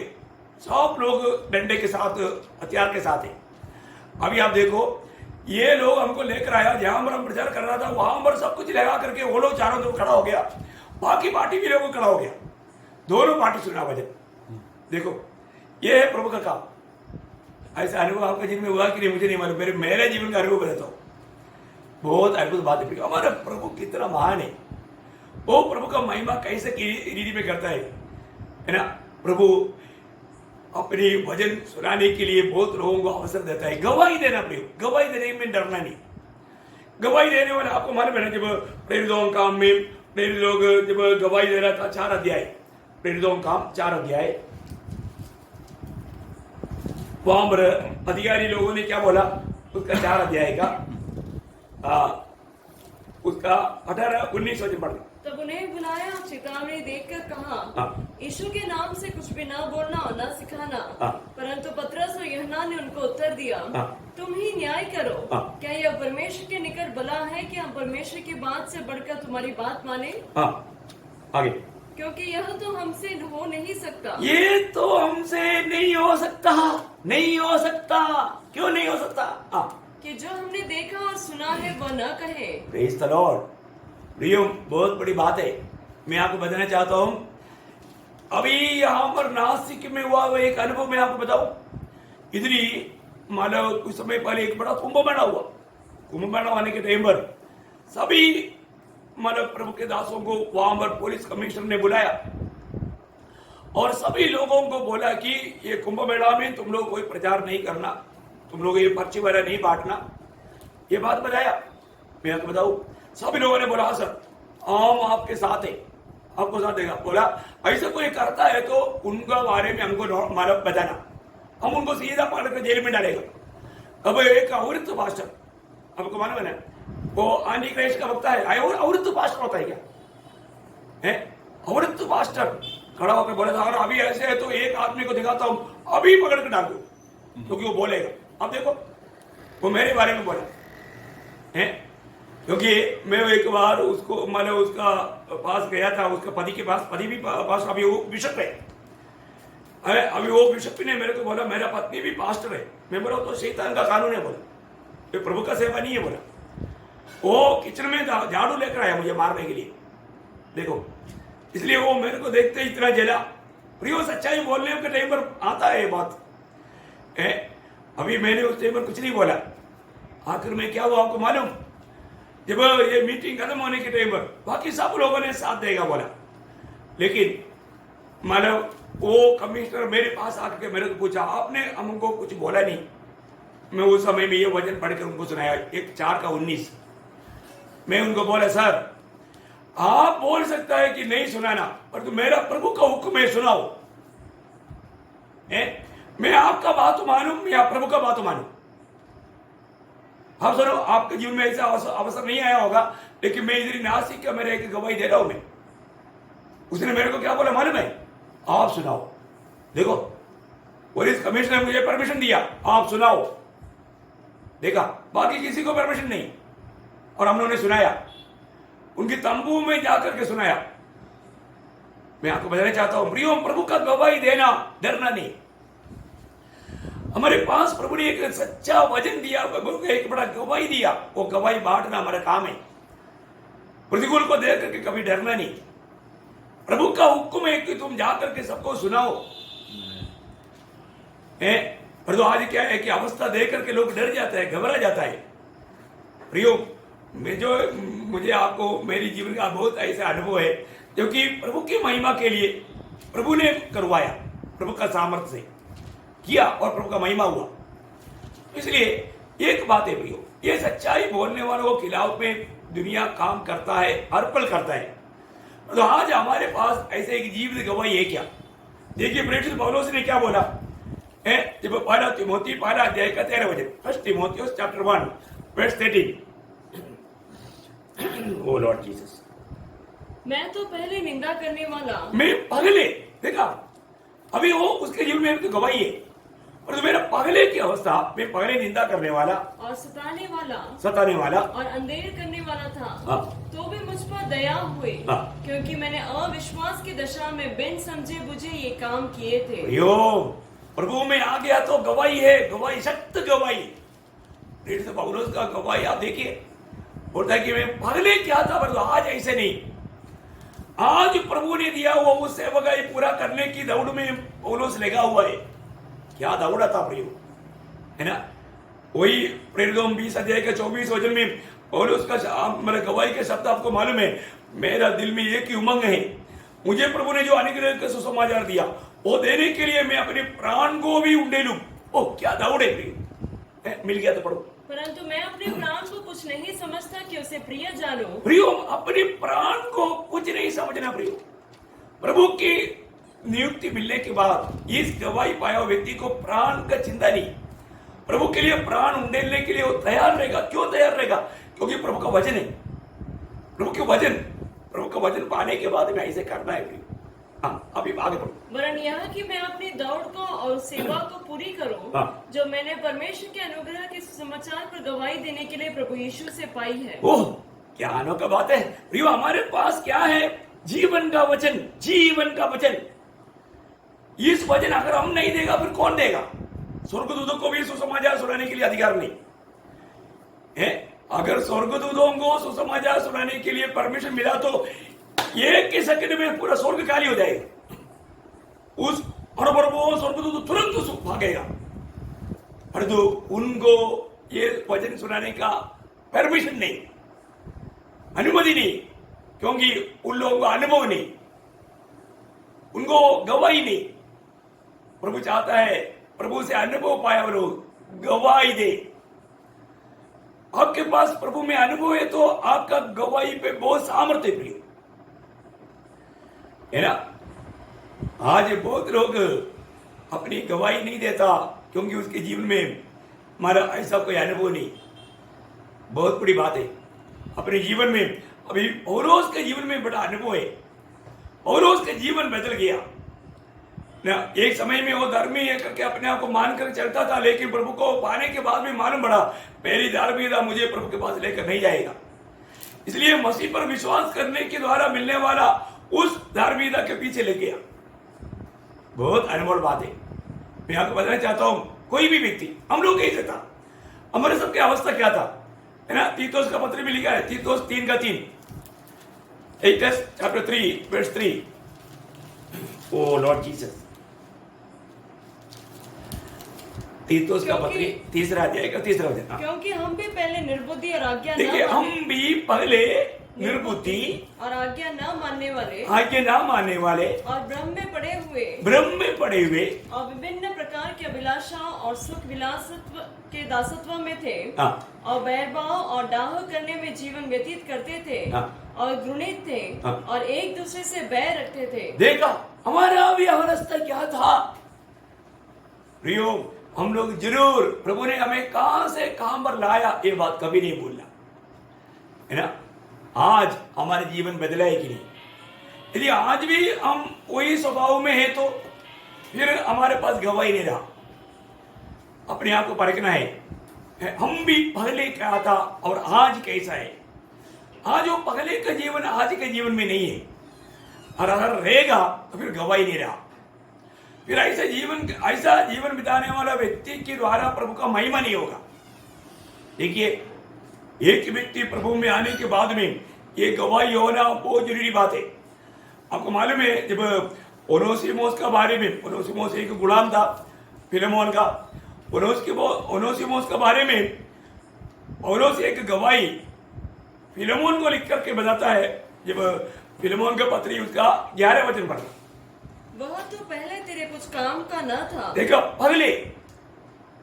सब लोग डंडे के साथ हथियार के साथ है। अभी आप देखो ये लोग हमको लेकर आया, जहां पर हम प्रचार कर रहा था वहां पर सब कुछ लगा करके वो लोग चारों तरफ खड़ा हो गया, बाकी पार्टी भी लोगों खड़ा हो गया, दोनों पार्टी सुना वजन। देखो ये है प्रभु का काम। ऐसा अनुभव आपका जीवन में हुआ कि नहीं मुझे नहीं मालूम, मेरे जीवन का अनुभव बताता हूँ। बहुत अद्भुत बात है। हमारा प्रभु कितना महान है, वो प्रभु का महिमा कैसे रीति में करता है ना। प्रभु अपनी भजन सुनाने के लिए बहुत लोगों को अवसर देता है। गवाही देना प्रिय, गवाही देने में डरना नहीं। गवाही देने वाले आपको मालूम है ना, जब प्रेरितों काम में प्रेरित लोग जब गवाही दे रहा था 4 अध्याय, प्रेरितों काम 4 अध्याय, वहां पर अधिकारी लोगों ने क्या बोला? उसका 4 अध्याय का उसका 18-19 वचन पढ़।
तब उन्हें बुलाया, चेतावनी देकर कहा, यीशु के नाम से कुछ भी न बोलना और न सिखाना। परंतु पतरस और यूहन्ना ने उनको उत्तर दिया, तुम ही न्याय करो। क्या यह परमेश्वर के निकट भला है कि हम परमेश्वर की बात से बढ़कर तुम्हारी बात माने?
आगे,
क्योंकि यह तो हमसे हो नहीं सकता।
ये तो हमसे नहीं हो सकता, नहीं हो सकता। क्यों नहीं हो सकता?
कि जो हमने देखा और सुना है वह न कहे।
Praise the Lord. प्रियो बहुत बड़ी बात है, मैं आपको बताना चाहता हूं। अभी यहां पर नासिक में हुआ एक अनुभव मैं आपको बताऊं। इधरी मतलब कुछ समय पहले एक बड़ा कुंभ मेला हुआ। कुंभ मेला होने के टाइम पर सभी मतलब प्रभु के दासों को वहां पर पुलिस कमिश्नर ने बुलाया और सभी लोगों को बोला कि ये कुंभ मेला में तुम लोग कोई प्रचार नहीं करना, तुम लोग ये पर्ची वगैरह नहीं बांटना, ये बात बताया। मैं आपको बताऊं, सभी लोगों ने बोला सर हम आपके साथ है, आपको साथ देगा। बोला ऐसा कोई करता है तो उनका बारे में हमको मतलब बताना, हम उनको सीधा पकड़ कर जेल में डालेगा। अब एक औरत पास्टर, आपको मालूम है ना, वो आनी क्राइस्ट का वक्ता है, औरत पास्टर होता है क्या है? औरत पास्टर खड़ा होकर बोला था अगर अभी ऐसे है तो एक आदमी को दिखाता हूं, अभी पकड़ कर डाल दो, क्योंकि वो बोलेगा। अब देखो वो मेरे बारे में बोला है, क्योंकि मैं एक बार उसको मतलब उसका पास गया था, उसका पति के पास, पति भी पास, अभी वो बिशप है, अभी वो बिशप ने मेरे को बोला मेरा पत्नी भी पास्टर है। मैं बोला तो शैतान का कानून है, बोला ये प्रभु का सेवा नहीं है। बोला वो किचन में झाड़ू लेकर आया मुझे मारने के लिए, देखो। इसलिए वो मेरे को देखते ही इतना जला। प्रियो सच्चाई बोलने के टाइम पर आता है ये बात है। अभी मैंने उस टाइम पर कुछ नहीं बोला। आखिर में क्या हुआ आपको मालूम? जब ये मीटिंग खत्म होने के टाइम पर बाकी सब लोगों ने साथ देगा बोला, लेकिन मतलब वो कमिश्नर मेरे पास आकर मेरे को पूछा आपने हमको कुछ बोला नहीं। मैं उस समय में ये वचन पढ़कर उनको सुनाया, 1:4-19। मैं उनको बोला सर आप बोल सकता है कि नहीं सुनाना, पर तो मेरा प्रभु का हुक्म है सुनाओ। मैं आपका बात मानूं या प्रभु का बात मानूं? आप सुनो, आपके जीवन में ऐसा अवसर नहीं आया होगा, लेकिन मैं इधर नासिक का मेरे एक गवाही दे रहा हूं मैं। उसने मेरे को क्या बोला मालूम है? आप सुनाओ। देखो पुलिस कमिश्नर ने मुझे परमिशन दिया, आप सुनाओ। देखा, बाकी किसी को परमिशन नहीं। और हम लोगों ने सुनाया, उनकी तंबू में जाकर के सुनाया। मैं आपको बताना चाहता हूं प्रियो, प्रभु का गवाही देना, डरना नहीं। हमारे पास प्रभु ने एक सच्चा वचन दिया, एक बड़ा गवाही दिया, वो गवाही बांटना हमारा काम है। प्रतिकूल को देख करके कभी डरना नहीं। प्रभु का हुक्म है कि तुम जाकर के सबको सुनाओ। पर तो आज क्या है कि अवस्था देख करके लोग डर जाता है, घबरा जाता है। प्रियो, मुझे आपको मेरी जीवन का बहुत ऐसा अनुभव है, क्योंकि प्रभु की महिमा के लिए प्रभु ने करवाया, प्रभु का सामर्थ्य से किया और प्रभु का महिमा हुआ। इसलिए एक बात है प्रियो, ये सच्चाई बोलने वालों के खिलाफ में दुनिया काम करता है, हर पल करता है। तो आज हमारे पास ऐसे एक जीवित गवाही है क्या? देखिए प्रेरित पौलुस ने क्या बोला है, जब 1 तिमोथी 1 अध्याय का 13 वचन, 1 तिमोथियस चैप्टर 1 वर्स 13। ओ लॉर्ड जीसस,
मैं तो पहले निंदा करने वाला,
मैं पगले, देखा अभी वो उसके जीवन में तो गवाही है, और तो मेरा पगले की अवस्था, मैं पगले निंदा करने वाला
और
सताने वाला
और अंधेर करने वाला था।
हाँ।
तो भी मुझ पर दया हुई,
हाँ। क्योंकि
मैंने अविश्वास की दशा में बिन समझे बुझे ये काम किए थे।
यो प्रभु में आ गया तो गवाही है, गवाही, सत्य गवाही। प्रेरित पौलुस का गवाही आप देखिए, बोलता है कि मैं पगले क्या था, पर आज ऐसे नहीं। आज प्रभु ने दिया हुआ उस सेवकाई पूरा करने की दौड़ में पौलुस लगा हुआ है। क्या दौड़ा था प्रियो, है ना? वही प्रेरित 20 अध्याय के 24 वचन में पौलुस का मेरे गवाही के शब्द आपको मालूम है, मेरा दिल में एक ही उमंग है, मुझे प्रभु ने जो अनुग्रह का सुसमाचार दिया वो देने के लिए मैं अपने प्राण को भी उंडेलूं। ओ क्या दौड़े प्रियो, मिल गया तो पढ़ो।
परंतु मैं अपने प्राण को कुछ नहीं समझता कि उसे प्रिय जानूं।
प्रियो, अपने प्राण को कुछ नहीं समझना प्रियो। प्रभु की नियुक्ति मिलने के बाद इस गवाही पाया हुआ व्यक्ति को प्राण का चिंता नहीं। प्रभु के लिए प्राण उंडेलने के लिए वो तैयार रहेगा। क्यों तैयार रहेगा? क्योंकि प्रभु का वचन है। प्रभु का वचन पाने के बाद में ऐसे करना है प्रियो। हाँ, अभी आगे बढ़ो।
वरन यह कि मैं अपनी दौड़ को और सेवा को पूरी करूं,
हाँ।
जो मैंने परमेश्वर के अनुग्रह के समाचार पर गवाही देने के लिए प्रभु यीशु से पाई है।
ओह क्या अनोखा बात है प्रियो, हमारे पास क्या है? जीवन का वचन, जीवन का वचन। इस वचन अगर हम नहीं देगा फिर कौन देगा? स्वर्गदूतों को भी सुसमाचार सुनाने के लिए अधिकार नहीं है। अगर स्वर्गदूतों को सुसमाचार सुनाने के लिए परमिशन मिला तो एक ही सेकंड में पूरा स्वर्ग खाली हो जाएगा। उस और वो स्वर्गदूत तुरंत भागेगा। परंतु उनको ये वचन सुनाने का परमिशन नहीं, अनुमति नहीं, क्योंकि उन लोगों को अनुभव नहीं, उनको गवाही नहीं। प्रभु चाहता है प्रभु से अनुभव पाया वो लोग गवाही दे। आपके पास प्रभु में अनुभव है तो आपका गवाही पे बहुत सामर्थ्य प्रिय है ना। आज बहुत लोग अपनी गवाही नहीं देता क्योंकि उसके जीवन में हमारा ऐसा कोई अनुभव नहीं। बहुत बड़ी बात है, अपने जीवन में अभी पौलुस के जीवन में बड़ा अनुभव है। पौलुस का जीवन बदल गया ना। एक समय में वो धर्मी है करके अपने आप को मानकर चलता था, लेकिन प्रभु को पाने के बाद भी मालूम पड़ा मेरी धार्मिकता मुझे प्रभु के पास लेकर नहीं जाएगा। इसलिए मसीह पर विश्वास करने के द्वारा मिलने वाला उस धार्मिकता के पीछे ले गया। बहुत अनमोल बात है। मैं आपको बताना चाहता हूं, कोई भी व्यक्ति, हम लोग कैसे था, हमारे सबकी अवस्था क्या था, है ना। तीतुस का पत्र में लिखा है, तीतुस 3:3, Titus chapter 3 verse 3। ओ लॉर्ड जीसस, तीतुस का पत्र 3 अध्याय का 3 वचन।
क्योंकि हम भी पहले निर्बुद्धि और आज्ञा
देखिए,
न
हम भी पहले निर्बुद्धि
और आज्ञा न मानने वाले
और
भ्रम में पड़े हुए और विभिन्न प्रकार के अभिलाषा और सुख विलासत्व के दासत्व में थे।
हाँ।
और बैरभाव और डाह करने में जीवन व्यतीत करते थे।
हाँ।
और घृणित थे।
हाँ।
और एक दूसरे से बैर रखते थे।
देखा हमारा भी अवस्था क्या था प्रियो। हम लोग जरूर प्रभु ने हमें कहां से कहां पर लाया, ये बात कभी नहीं भूलना, है ना। आज हमारे जीवन बदला है कि नहीं? यदि आज भी हम वही स्वभाव में है तो फिर हमारे पास गवाही नहीं रहा। अपने आप को परखना है, हम भी पहले क्या था और आज कैसा है। आज वो पहले का जीवन आज के जीवन में नहीं है, और अगर रहेगा तो फिर गवाही नहीं रहा। फिर ऐसा जीवन बिताने वाला व्यक्ति के द्वारा प्रभु का महिमा नहीं होगा। देखिए, एक व्यक्ति प्रभु में आने के बाद में ये गवाही होना बहुत जरूरी बात है। आपको मालूम है, जब ओनेसिमुस का बारे में, ओनेसिमुस एक गुलाम था फिलेमोन का, ओनेसिमुस के बारे में पौलुस एक गवाही फिलेमोन को लिख करके बताता है। जब फिलेमोन का पत्री उसका 11 वचन पढ़ा,
वह तो पहले तेरे कुछ काम का न था।
देखो, पहले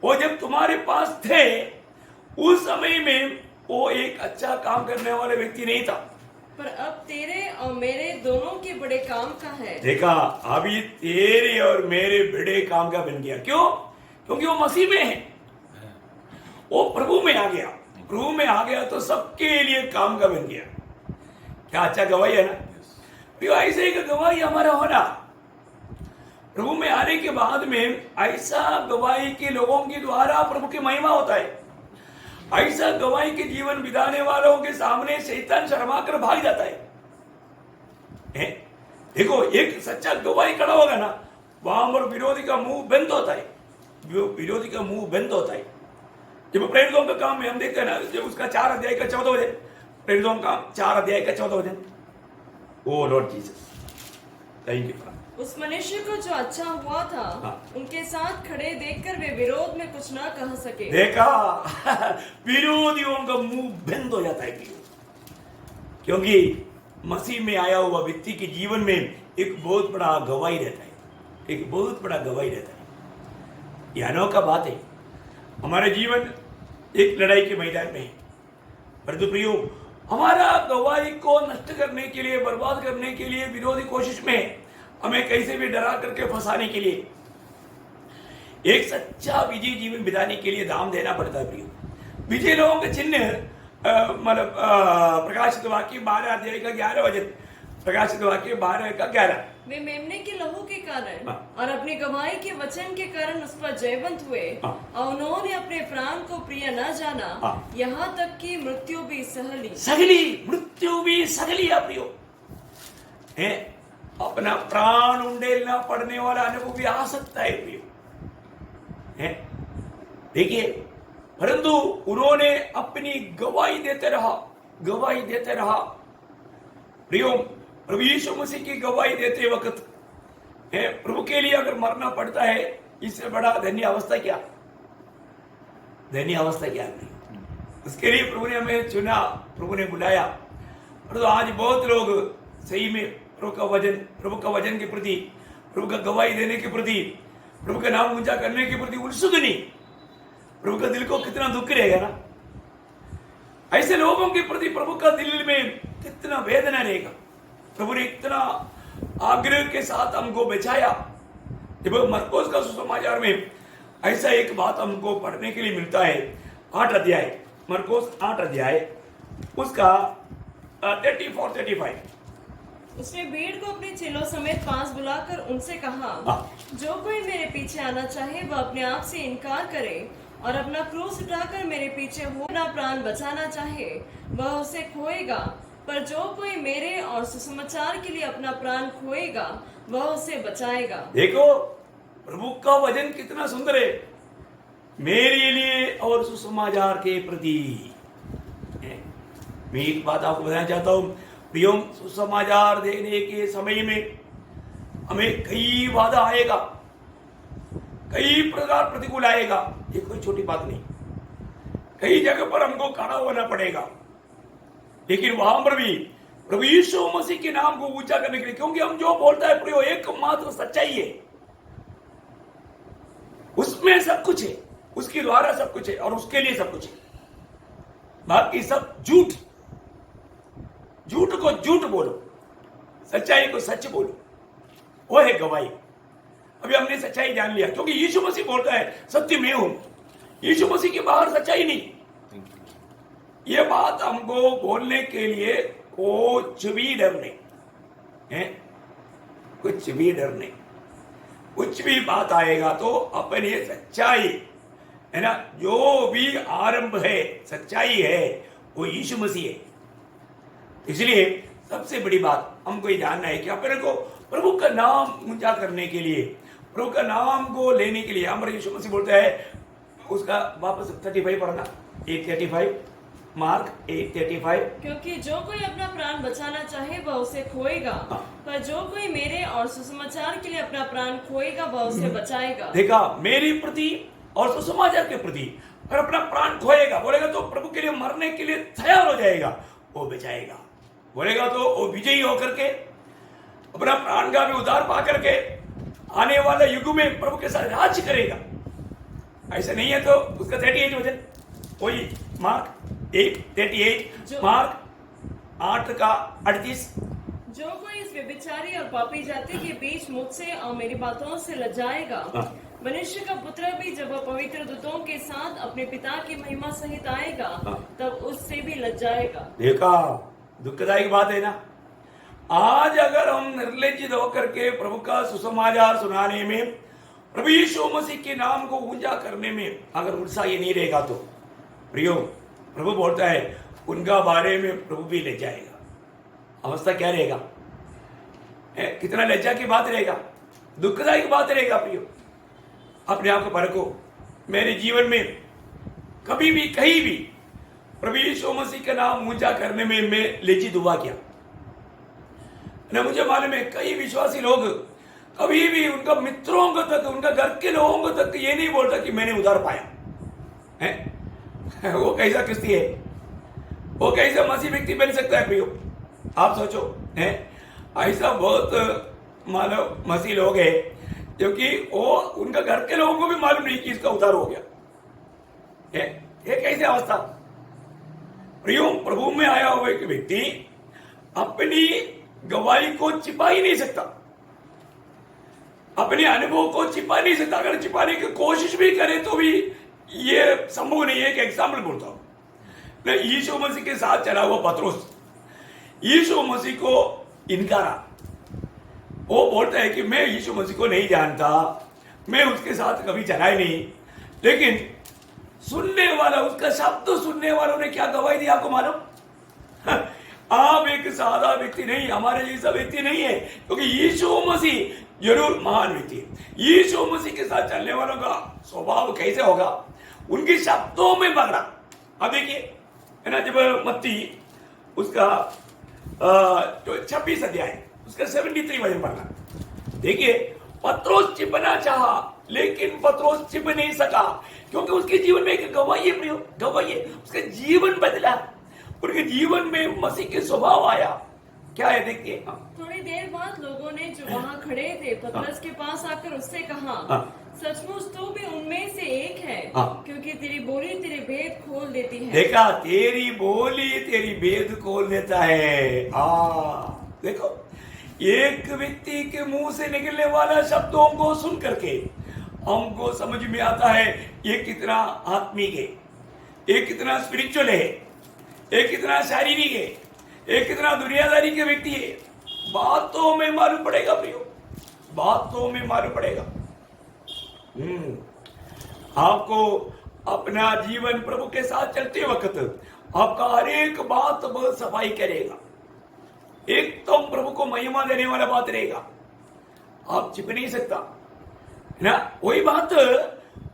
वो जब तुम्हारे पास थे उस समय में वो एक अच्छा काम करने वाले व्यक्ति नहीं था,
पर अब तेरे और मेरे दोनों के बड़े काम का है।
देखा, अभी तेरे और मेरे बड़े काम का बन गया। क्यों? क्योंकि वो मसीह में है, वो प्रभु में आ गया। प्रभु में आ गया तो सबके लिए काम का बन गया। क्या अच्छा गवाही है ना। ऐसे ही गवाही हमारा होना, प्रभु में आने के बाद में ऐसा गवाही के लोगों के द्वारा प्रभु की महिमा होता है। ऐसा गवाही के जीवन बिताने वालों के सामने शैतान शर्मा कर भाग जाता है। देखो, एक सच्चा गवाही खड़ा होगा ना, वहां पर विरोधी का मुंह बंद होता है। विरोधी का मुंह बंद होता है। जब प्रेरितों का काम में हम देखते हैं ना, जब उसका 4 अध्याय का 14 वचन, प्रेरितों का 4 अध्याय का 14 वचन। ओ लॉर्ड जीसस, थैंक यू।
उस मनुष्य को जो अच्छा हुआ था, उनके साथ खड़े देखकर वे विरोध में कुछ ना कह सके।
देखा, विरोधियों का मुंह बंद हो जाता है, क्योंकि मसीह में आया हुआ व्यक्ति के जीवन में एक बहुत बड़ा गवाही रहता है, एक बहुत बड़ा गवाही रहता है। यह अनोखा बात है। हमारे जीवन एक लड़ाई के मैदान में है, परंतु प्रियो, हमारा गवाही को नष्ट करने के लिए, बर्बाद करने के लिए विरोधी कोशिश में हमें कैसे भी डरा करके फंसाने के लिए, एक सच्चा विजय जीवन बिताने के लिए दाम देना पड़ता है प्रियो। विजय लोगों का चिन्ह मतलब प्रकाशित वाक्य 12 अध्याय का 11 वचन, प्रकाशित वाक्य 12 का 11।
वे मेमने के लहू के कारण और अपनी गवाही के वचन के कारण उस पर जयवंत हुए, और उन्होंने अपने प्राण को प्रिय न जाना, यहाँ तक कि मृत्यु भी सहली।
मृत्यु भी सहली प्रियो है। अपना प्राण उंडेलना पड़ने वाला अनुभव भी आ सकता है प्रियो है। देखिए, परंतु उन्होंने अपनी गवाही देते रहा प्रियो। प्रभु यीशु मसीह की गवाही देते वक्त है, प्रभु के लिए अगर मरना पड़ता है, इससे बड़ा धन्य अवस्था क्या दयनीय अवस्था क्या नहीं। उसके लिए प्रभु ने हमें चुना, प्रभु ने बुलाया। और तो आज बहुत लोग सही में प्रभु का वचन के प्रति, प्रभु का गवाही देने के प्रति, प्रभु का नाम ऊंचा करने के प्रति उत्सुक नहीं। प्रभु का दिल को कितना दुख रहेगा ना, ऐसे लोगों के प्रति प्रभु का दिल में कितना वेदना रहेगा। प्रभु ने इतना आग्रह के साथ हमको बचाया। जब मरकोस का सुसमाचार में ऐसा एक बात हमको पढ़ने के लिए मिलता है, 8 अध्याय, मरकोस 8 अध्याय, उसका 34-35।
उसने भीड़ को अपने चेलों समेत पास बुलाकर उनसे कहा, जो कोई मेरे पीछे आना चाहे वह अपने आप से इनकार करे और अपना क्रूस उठाकर मेरे पीछे हो, अपना प्राण बचाना चाहे वह उसे खोएगा, पर जो कोई मेरे और सुसमाचार के लिए अपना प्राण खोएगा वह उसे बचाएगा।
देखो प्रभु का वचन कितना सुंदर है, मेरे लिए और सुसमाचार के प्रति। मैं एक बात आपको बताना चाहता हूं प्रियो, सुसमाचार देने के समय में हमें कई बाधा आएगा, कई प्रकार प्रतिकूल आएगा। ये कोई छोटी बात नहीं, कई जगह पर हमको खड़ा होना पड़ेगा, लेकिन वहां पर भी प्रभु यीशु मसीह के नाम को ऊंचा करने के लिए, क्योंकि हम जो बोलता है प्रियो एकमात्र सच्चाई है, उसमें सब कुछ है, उसके द्वारा सब कुछ है और उसके लिए सब कुछ है। बाकी सब झूठ, झूठ को झूठ बोलो, सच्चाई को सच बोलो, वो है गवाही। अभी हमने सच्चाई जान लिया, क्योंकि यीशु मसीह बोलता है सत्य मैं हूं, यीशु मसीह के बाहर सच्चाई नहीं। ये बात हमको बोलने के लिए कुछ भी डर नहीं है, कुछ भी डर नहीं। कुछ भी बात आएगा तो अपन ये सच्चाई है ना, जो भी आरंभ है सच्चाई है वो यीशु मसीह है। इसलिए सबसे बड़ी बात हमको ये जानना है कि अपन को प्रभु का नाम ऊंचा करने के लिए, प्रभु का नाम को लेने के लिए हमारे यीशु मसीह बोलता है, उसका वापस 35 पढ़ना, 8:35, मार्क 8:35।
क्योंकि जो कोई अपना प्राण बचाना चाहे वह उसे खोएगा, पर जो कोई मेरे और सुसमाचार के लिए अपना प्राण खोएगा वह उसे बचाएगा।
देखा, मेरे प्रति और सुसमाचार के प्रति और अपना प्राण खोएगा, बोलेगा तो प्रभु के लिए मरने के लिए तैयार हो जाएगा, वो बचाएगा। बोलेगा तो वो विजयी होकर के अपना प्राण का भी उद्धार पा करके आने वाले युग में प्रभु के साथ राज्य करेगा। ऐसा नहीं है तो उसका 38 वचन, वही मार्क 8:38, मार्क 8:38।
जो कोई इस व्यभिचारी और पापी जाति के बीच मुझसे और मेरी बातों से लजाएगा, मनुष्य का पुत्र भी जब वह पवित्र दूतों के साथ अपने पिता की महिमा सहित आएगा तब उससे भी लजाएगा।
देखा, दुखदायक बात है ना। आज अगर हम निर्लज्जित होकर के प्रभु का सुसमाचार सुनाने में, प्रभु यीशु मसीह के नाम को ऊंचा करने में अगर उत्साह ये नहीं रहेगा तो प्रियो, प्रभु बोलता है उनका बारे में प्रभु भी लज्जाएगा। अवस्था क्या रहेगा, कितना लज्जा की बात रहेगा, दुखदायक बात रहेगा। प्रियो, अपने आप को परखो, मेरे जीवन में कभी भी कहीं भी प्रभु यीशु मसीह का नाम ऊंचा करने में मैं लज्जित हुआ क्या? न मुझे मालूम है कई विश्वासी लोग कभी भी उनका मित्रों को तक, उनका घर के लोगों को तक ये नहीं बोलता कि मैंने उधार पाया है। वो कैसा क्रिस्ती है, वो कैसा मसीह व्यक्ति बन सकता है? प्रियो, आप सोचो, है ऐसा बहुत मानव मसीह लोग हैं क्योंकि वो उनका घर के लोगों को भी मालूम नहीं कि इसका उधार हो गया है। ये कैसी अवस्था? प्रियो, प्रभु में आया हुआ एक व्यक्ति अपनी गवाही को छिपा ही नहीं सकता, अपने अनुभव को छिपा नहीं सकता। अगर छिपाने की कोशिश भी करे तो भी ये संभव नहीं है। एक एग्जाम्पल बोलता हूं, यीशु मसीह के साथ चला हुआ पतरस, यीशु मसीह को इनकारा, वो बोलता है कि मैं यीशु मसीह को नहीं जानता, मैं उसके साथ कभी चला ही नहीं। लेकिन सुनने वाला, उसका शब्द सुनने वालों ने क्या गवाही दी आपको मालूम? आप एक सादा व्यक्ति नहीं, हमारे जैसा व्यक्ति नहीं है, क्योंकि यीशु मसीह जरूर महान व्यक्ति है। यीशु मसीह के साथ चलने वालों का स्वभाव कैसे होगा, उनके शब्दों में पकड़ा। अब देखिए, है ना, जब मत्ती उसका 26 अध्याय उसका 73 वचन पढ़ना, देखिए, पतरस छिपना चाहा लेकिन पत्रोस छिप नहीं सका, क्योंकि उसके जीवन में एक गवाही है प्रियो, गवाही है। उसके जीवन बदला, उनके जीवन में मसीह के स्वभाव आया। क्या है देखिए,
थोड़ी देर बाद लोगों ने जो वहाँ खड़े थे पतरस के पास आकर उससे कहा, सचमुच तू भी उनमें से एक है, क्योंकि तेरी बोली तेरे भेद खोल देती है।
देखा, तेरी बोली तेरी भेद खोल देता है। देखो, एक व्यक्ति के मुंह से निकलने वाला शब्दों को सुन करके हमको समझ में आता है ये कितना आत्मिक है, ये कितना स्पिरिचुअल है, ये कितना शारीरिक है, ये कितना दुनियादारी के व्यक्ति है। बातों में मालूम पड़ेगा प्रियो, बातों में मालूम पड़ेगा। आपको अपना जीवन प्रभु के साथ चलते वक्त आपका हर एक बात बहुत सफाई करेगा, एकदम प्रभु को महिमा देने वाला बात रहेगा, आप छिप नहीं सकता है ना। वही बात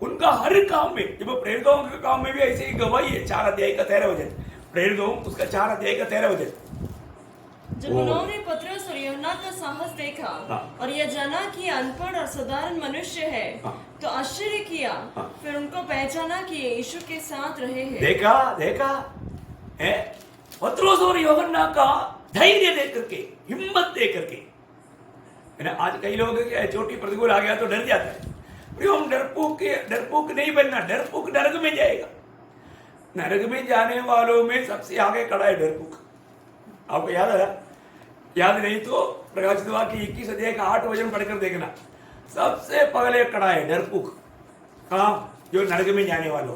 उनका हर काम में, जब प्रेरितों के काम में भी ऐसे ही गवाही है। 4 अध्याय का 13 वचन, प्रेरितों उसका 4 अध्याय का 13 वचन।
जब उन्होंने पतरस और यूहन्ना का साहस देखा और यह जाना कि अनपढ़ और साधारण मनुष्य है, तो आश्चर्य किया। फिर उनको पहचाना कि ये यीशु के साथ रहे हैं।
देखा है पतरस और यूहन्ना का धैर्य दे करके, हिम्मत दे करके, है ना। आज कई लोग छोटी प्रतिकूल आ गया तो डर जाता है। हम डरपोक नहीं बनना, डरपोक नरक में जाएगा। नरक में जाने वालों में सबसे आगे खड़ा है डरपोक। आपको याद है? याद नहीं तो प्रकाशित वाक्य 21 अध्याय का 8 वचन पढ़कर देखना। सबसे पहले खड़ा है डरपोक, जो नरक में जाने वालों।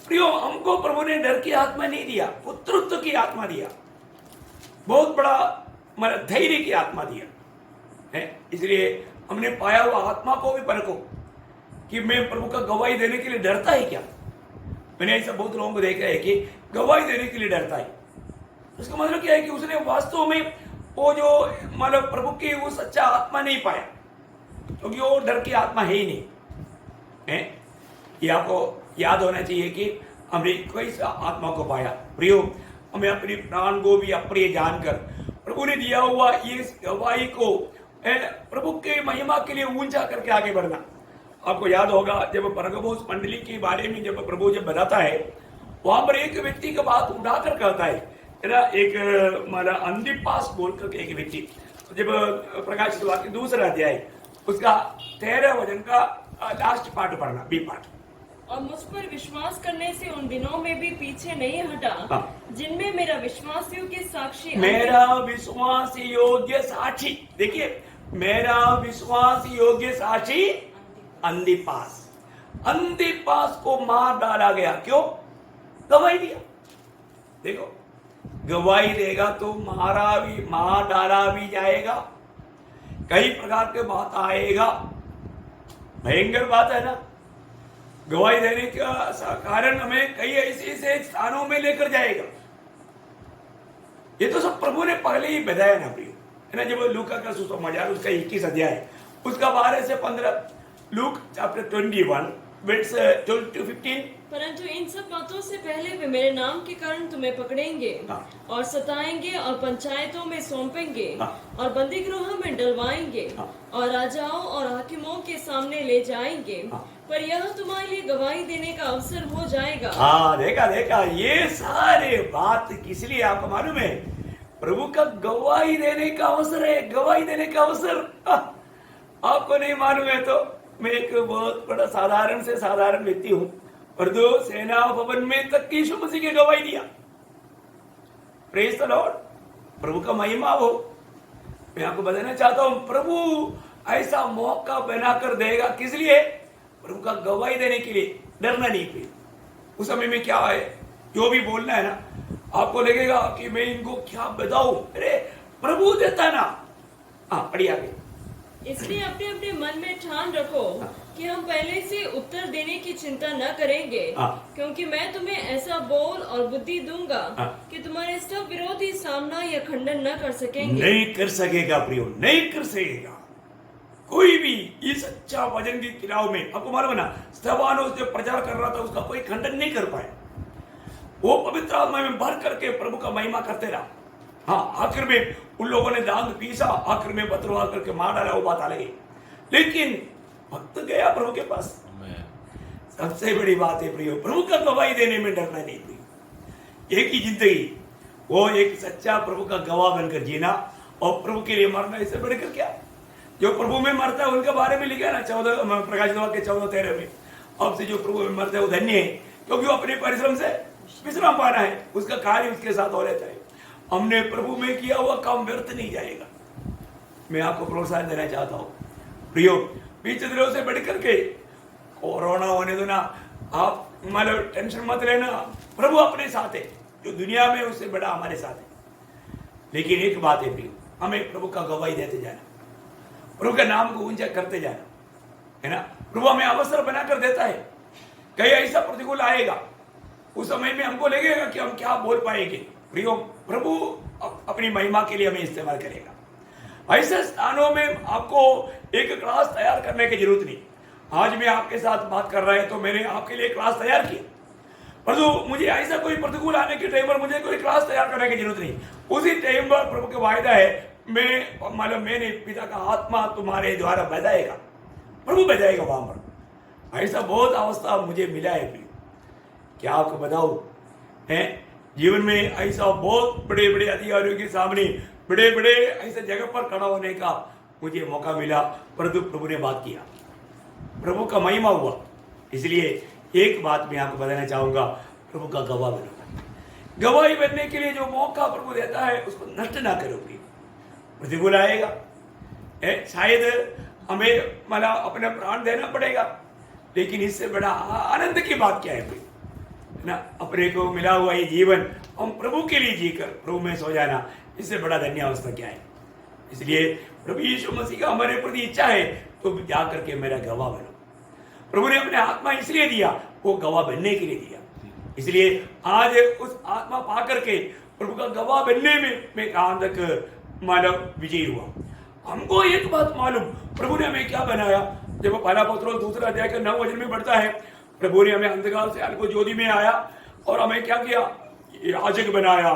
प्रियो, हमको प्रभु ने डर की आत्मा नहीं दिया, पुत्रत्व की आत्मा दिया, बहुत बड़ा धैर्य की आत्मा दिया है। इसलिए हमने पाया हुआ आत्मा को भी परखो कि मैं प्रभु का गवाही देने के लिए डरता है क्या। मैंने ऐसा बहुत लोगों को देखा है कि गवाही देने के लिए डरता है। उसका मतलब क्या है कि उसने वास्तव में वो जो प्रभु की वो सच्चा आत्मा नहीं पाया, क्योंकि वो डर की आत्मा है ही नहीं है। ये आपको याद होना चाहिए कि हमने किस आत्मा को पाया। प्रियो, हमें अपनी प्राण को भी अप्रिय जानकर प्रभु ने दिया हुआ ये गवाही को प्रभु के महिमा के लिए ऊंचा करके आगे बढ़ना। आपको याद होगा जब परगमुस मंडली के बारे में जब प्रभु जब बताता है, वहां पर एक व्यक्ति का बात उठाकर कहता है ना, एक हमारा अंधिपास बोलकर एक व्यक्ति, जब प्रकाशित वाक्य 2 अध्याय उसका 13 वचन का लास्ट पार्ट पढ़ना, बी पार्ट।
और मुझ पर विश्वास करने से उन दिनों में भी पीछे नहीं हटा, जिनमें मेरा विश्वास योग्य साक्षी,
मेरा विश्वास योग्य साक्षी, देखिए, मेरा विश्वास योग्य साक्षी अंधिपास को मार डाला गया। क्यों? गवाही दिया। देखो, गवाही देगा तो मार डाला भी जाएगा, कई प्रकार के बात आएगा। भयंकर बात है ना। गवाही देने का कारण हमें कई ऐसे स्थानों में लेकर जाएगा। ये तो सब प्रभु ने पहले ही बताया ना प्रिय, है ना। जब लूका का सुसमाचार उसका 21 अध्याय उसका 12 से 15, लूक चैप्टर 21 वर्स 12 to 15।
परंतु इन सब बातों से पहले वे मेरे नाम के कारण तुम्हें पकड़ेंगे और सताएंगे और पंचायतों में सौंपेंगे और बंदी गृह में डलवाएंगे और राजाओं और हाकिमों के सामने ले जाएंगे, पर यह तुम्हारे लिए गवाही देने का अवसर हो जाएगा।
देखा, ये सारे बात किस लिए आपको मालूम है? प्रभु का गवाही देने का अवसर है, गवाही देने का अवसर। आपको नहीं मालूम है तो मैं एक बहुत बड़ा साधारण से साधारण व्यक्ति हूं, और 2 सेना भवन में तक की यीशु मसीह की गवाही दिया। प्रेज द लॉर्ड, प्रभु का महिमा हो। मैं आपको बताना चाहता हूं, प्रभु ऐसा मौका बनाकर देगा। किस लिए? प्रभु का गवाही देने के लिए। डरना नहीं प्रिय। उस समय में क्या है, जो भी बोलना है ना, आपको लगेगा कि मैं इनको क्या बताऊं, अरे प्रभु देता ना। पढ़िए आगे।
इसलिए अपने अपने मन में ठान रखो कि हम पहले से उत्तर देने की चिंता न करेंगे, क्योंकि मैं तुम्हें ऐसा बोल और बुद्धि दूंगा कि तुम्हारे सब विरोधी सामना या खंडन न कर सकेंगे। नहीं
कर सकेगा प्रियो, नहीं कर सकेगा कोई भी। इस सच्चा वचन की किलाव में आपको मालूम है ना, स्तेफानोस जो प्रचार कर रहा था उसका कोई खंडन नहीं कर पाया। वो पवित्र आत्मा में भर करके प्रभु का महिमा करते रहा। आखिर में उन लोगों ने दांत पीसा, आखिर में पत्थरों करके मार डाला, वो बात अलग है। लेकिन भक्त गया प्रभु के पास। सबसे बड़ी बात है प्रियो, प्रभु का गवाही देने में डरना नहीं प्रियो। एक ही जिंदगी, वो एक सच्चा प्रभु का गवाह बनकर जीना और प्रभु के लिए मरना, इससे बढ़कर क्या। जो प्रभु में मरता है उनके बारे में लिखा है ना 14 प्रकाशित वाक्य 14:13 में, अब से जो प्रभु में मरता है वो धन्य है, क्योंकि वो अपने परिश्रम से विश्राम पाना है, उसका कार्य उसके साथ हो रहता है। हमने प्रभु में किया हुआ काम व्यर्थ नहीं जाएगा। मैं आपको प्रोत्साहन देना चाहता हूँ प्रियो, बीच दिनों से बढ़ करके कोरोना होने दो ना, आप मतलब टेंशन मत लेना, प्रभु अपने साथ है, जो दुनिया में उससे बड़ा हमारे साथ है। लेकिन एक बात है प्रियो, हमें प्रभु का गवाही देते जाना, प्रभु का नाम को ऊंचा करते जाना, है ना। प्रभु हमें अवसर बनाकर देता है, कहीं ऐसा प्रतिकूल आएगा उस समय में हमको लगेगा कि हम क्या बोल पाएंगे, प्रियो प्रभु अपनी महिमा के लिए हमें इस्तेमाल करेगा। ऐसे स्थानों में आपको एक क्लास तैयार करने की जरूरत नहीं। आज मैं आपके साथ बात कर रहा है तो मैंने आपके लिए क्लास तैयार किया, परंतु मुझे ऐसा कोई प्रतिकूल आने के टाइम पर मुझे कोई क्लास तैयार करने की जरूरत नहीं। उसी टाइम पर प्रभु का वायदा है, मैंने पिता का आत्मा तुम्हारे द्वारा बजाएगा, प्रभु बजाएगा वहां पर। ऐसा बहुत अवस्था मुझे मिला है प्रिय, क्या आपको बताऊं है, जीवन में ऐसा बहुत बड़े बड़े अधिकारियों के सामने बड़े बड़े ऐसे जगह पर खड़ा होने का मुझे मौका मिला, परंतु प्रभु ने बात किया, प्रभु का महिमा हुआ। इसलिए एक बात मैं आपको बताना चाहूंगा, प्रभु का गवाह बनो। गवाही बनने के लिए जो मौका प्रभु देता है उसको नष्ट ना करोगे। प्रतिकूल आएगा, शायद हमें मतलब अपना प्राण देना पड़ेगा, लेकिन इससे बड़ा आनंद की बात क्या है भाई, है ना। अपने को मिला हुआ ये जीवन हम प्रभु के लिए जीकर प्रभु में सो जाना, इससे बड़ा धन्य अवस्था क्या है। इसलिए प्रभु यीशु मसीह का हमारे प्रति इच्छा है तो जा करके मेरा गवाह बनो। प्रभु ने अपने आत्मा इसलिए दिया, वो गवाह बनने के लिए दिया। इसलिए आज उस आत्मा पा करके प्रभु का गवाह बनने में मैं कहां तक मानव विजयी हुआ। हमको एक बात मालूम, प्रभु ने हमें क्या बनाया, जब पहला पत्रोस 2 अध्याय के 9 वचन में बढ़ता है, प्रभु ने हमें अंधकार से अल्प ज्योति में आया और हमें क्या किया, याजक बनाया,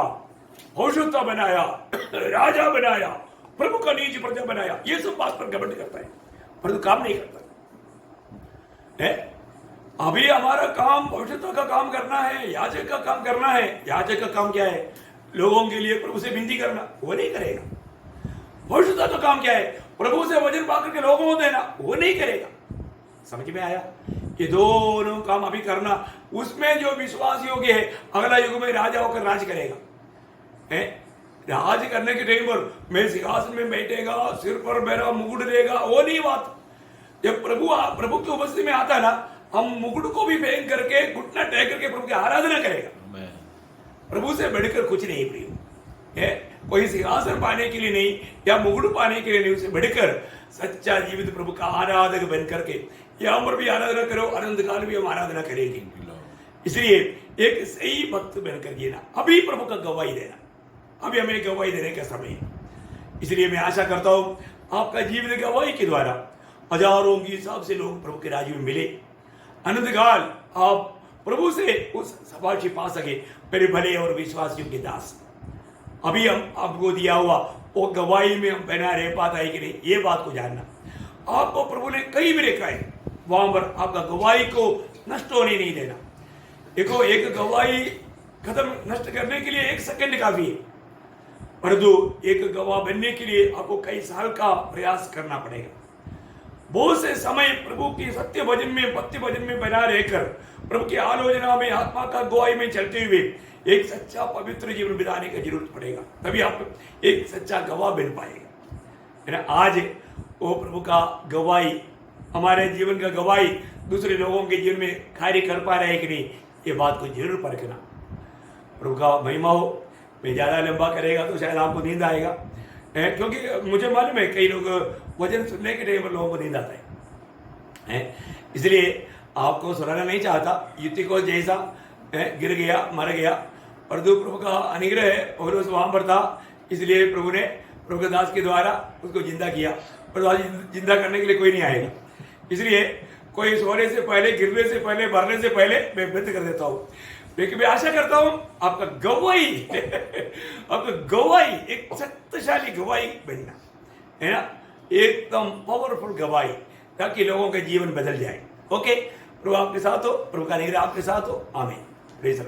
भविष्यद्वक्ता बनाया, राजा बनाया, प्रभु का निज प्रजा बनाया। ये सब बात पर घमंड करता है, परंतु काम नहीं करता है। अभी हमारा काम भविष्यद्वक्ता का काम करना है, याजक का काम करना है। याजक का काम क्या है, लोगों के लिए प्रभु से विनती करना, वो नहीं करेगा। भविष्यद्वक्ता का काम क्या है, प्रभु से वचन पाकर के लोगों को देना, वो नहीं करेगा। समझ में आया, ये दोनों काम अभी करना, उसमें जो विश्वास योग्य है अगला युग में राजा होकर राज करेगा। है राज करने के टाइम पर मैं सिंहासन में बैठेगा, सिर पर मेरा मुकुट देगा, वो नहीं बात। जब प्रभु की उपस्थिति में आता ना, हम मुकुट को भी फेंक करके घुटना टेक करके प्रभु की आराधना करेगा। प्रभु से बढ़कर कुछ नहीं प्रिय है, कोई सिंहासन पाने के लिए नहीं या मुकुट पाने के लिए नहीं, उसे बढ़कर सच्चा जीवित प्रभु का आराधक बन करके यहाँ पर भी आराधना करो, अनंत काल भी हम आराधना करेंगे। इसलिए एक सही भक्त बनकर जीना, अभी प्रभु का गवाही देना, अभी हमें गवाही देने का समय है। इसलिए मैं आशा करता हूँ आपका जीवन गवाही के द्वारा हजारों के हिसाब से लोग प्रभु के राज्य में मिले, अनंत काल आप प्रभु से उस सफलता पा सके। मेरे भले और विश्वास योग्य दास, अभी हम आपको दिया हुआ वो गवाही में हम बना रह पाता है कि नहीं, ये बात को जानना। आपको प्रभु ने कहीं भी रखा है, वहां पर आपका गवाही को नष्ट होने नहीं देना। देखो, एक गवाही खत्म नष्ट करने के लिए 1 सेकंड काफी है, परंतु एक गवाह बनने के लिए आपको कई साल का प्रयास करना पड़ेगा। बहुत से समय प्रभु की सत्य भजन में, भक्ति भजन में बना रहकर प्रभु की आलोचना में, आत्मा का गवाही में चलते हुए एक सच्चा पवित्र जीवन बिताने की जरूरत पड़ेगा, तभी आप एक सच्चा गवाह बन पाएगा, है ना। आज वो प्रभु का गवाही, हमारे जीवन का गवाही दूसरे लोगों के जीवन में कार्य कर पा रहे हैं कि नहीं, ये बात को जरूर परखना। प्रभु का महिमा हो। मैं ज़्यादा लंबा करेगा तो शायद आपको नींद आएगा, क्योंकि मुझे मालूम है कई लोग वचन सुनने के टाइम पर लोगों को नींद आता है, इसलिए आपको सुनाना नहीं चाहता। युति को जैसा गिर गया, मर गया, परंतु प्रभु का अनुग्रह है और उस वहाँ पर था, इसलिए प्रभु ने प्रभु के दास के द्वारा उसको जिंदा किया। पर आज जिंदा करने के लिए कोई नहीं आएगा, इसलिए कोई सोने से पहले, गिरने से पहले, मरने से पहले मैं व्यक्त कर देता हूँ। लेकिन मैं आशा करता हूँ आपका गवाही आपका गवाही एक शक्तिशाली गवाही बनना, है ना, एकदम पावरफुल गवाही, ताकि लोगों के जीवन बदल जाए। ओके, प्रभु आपके साथ हो, प्रभु का निग्रह आपके साथ हो। आमीन। Praise the Lord.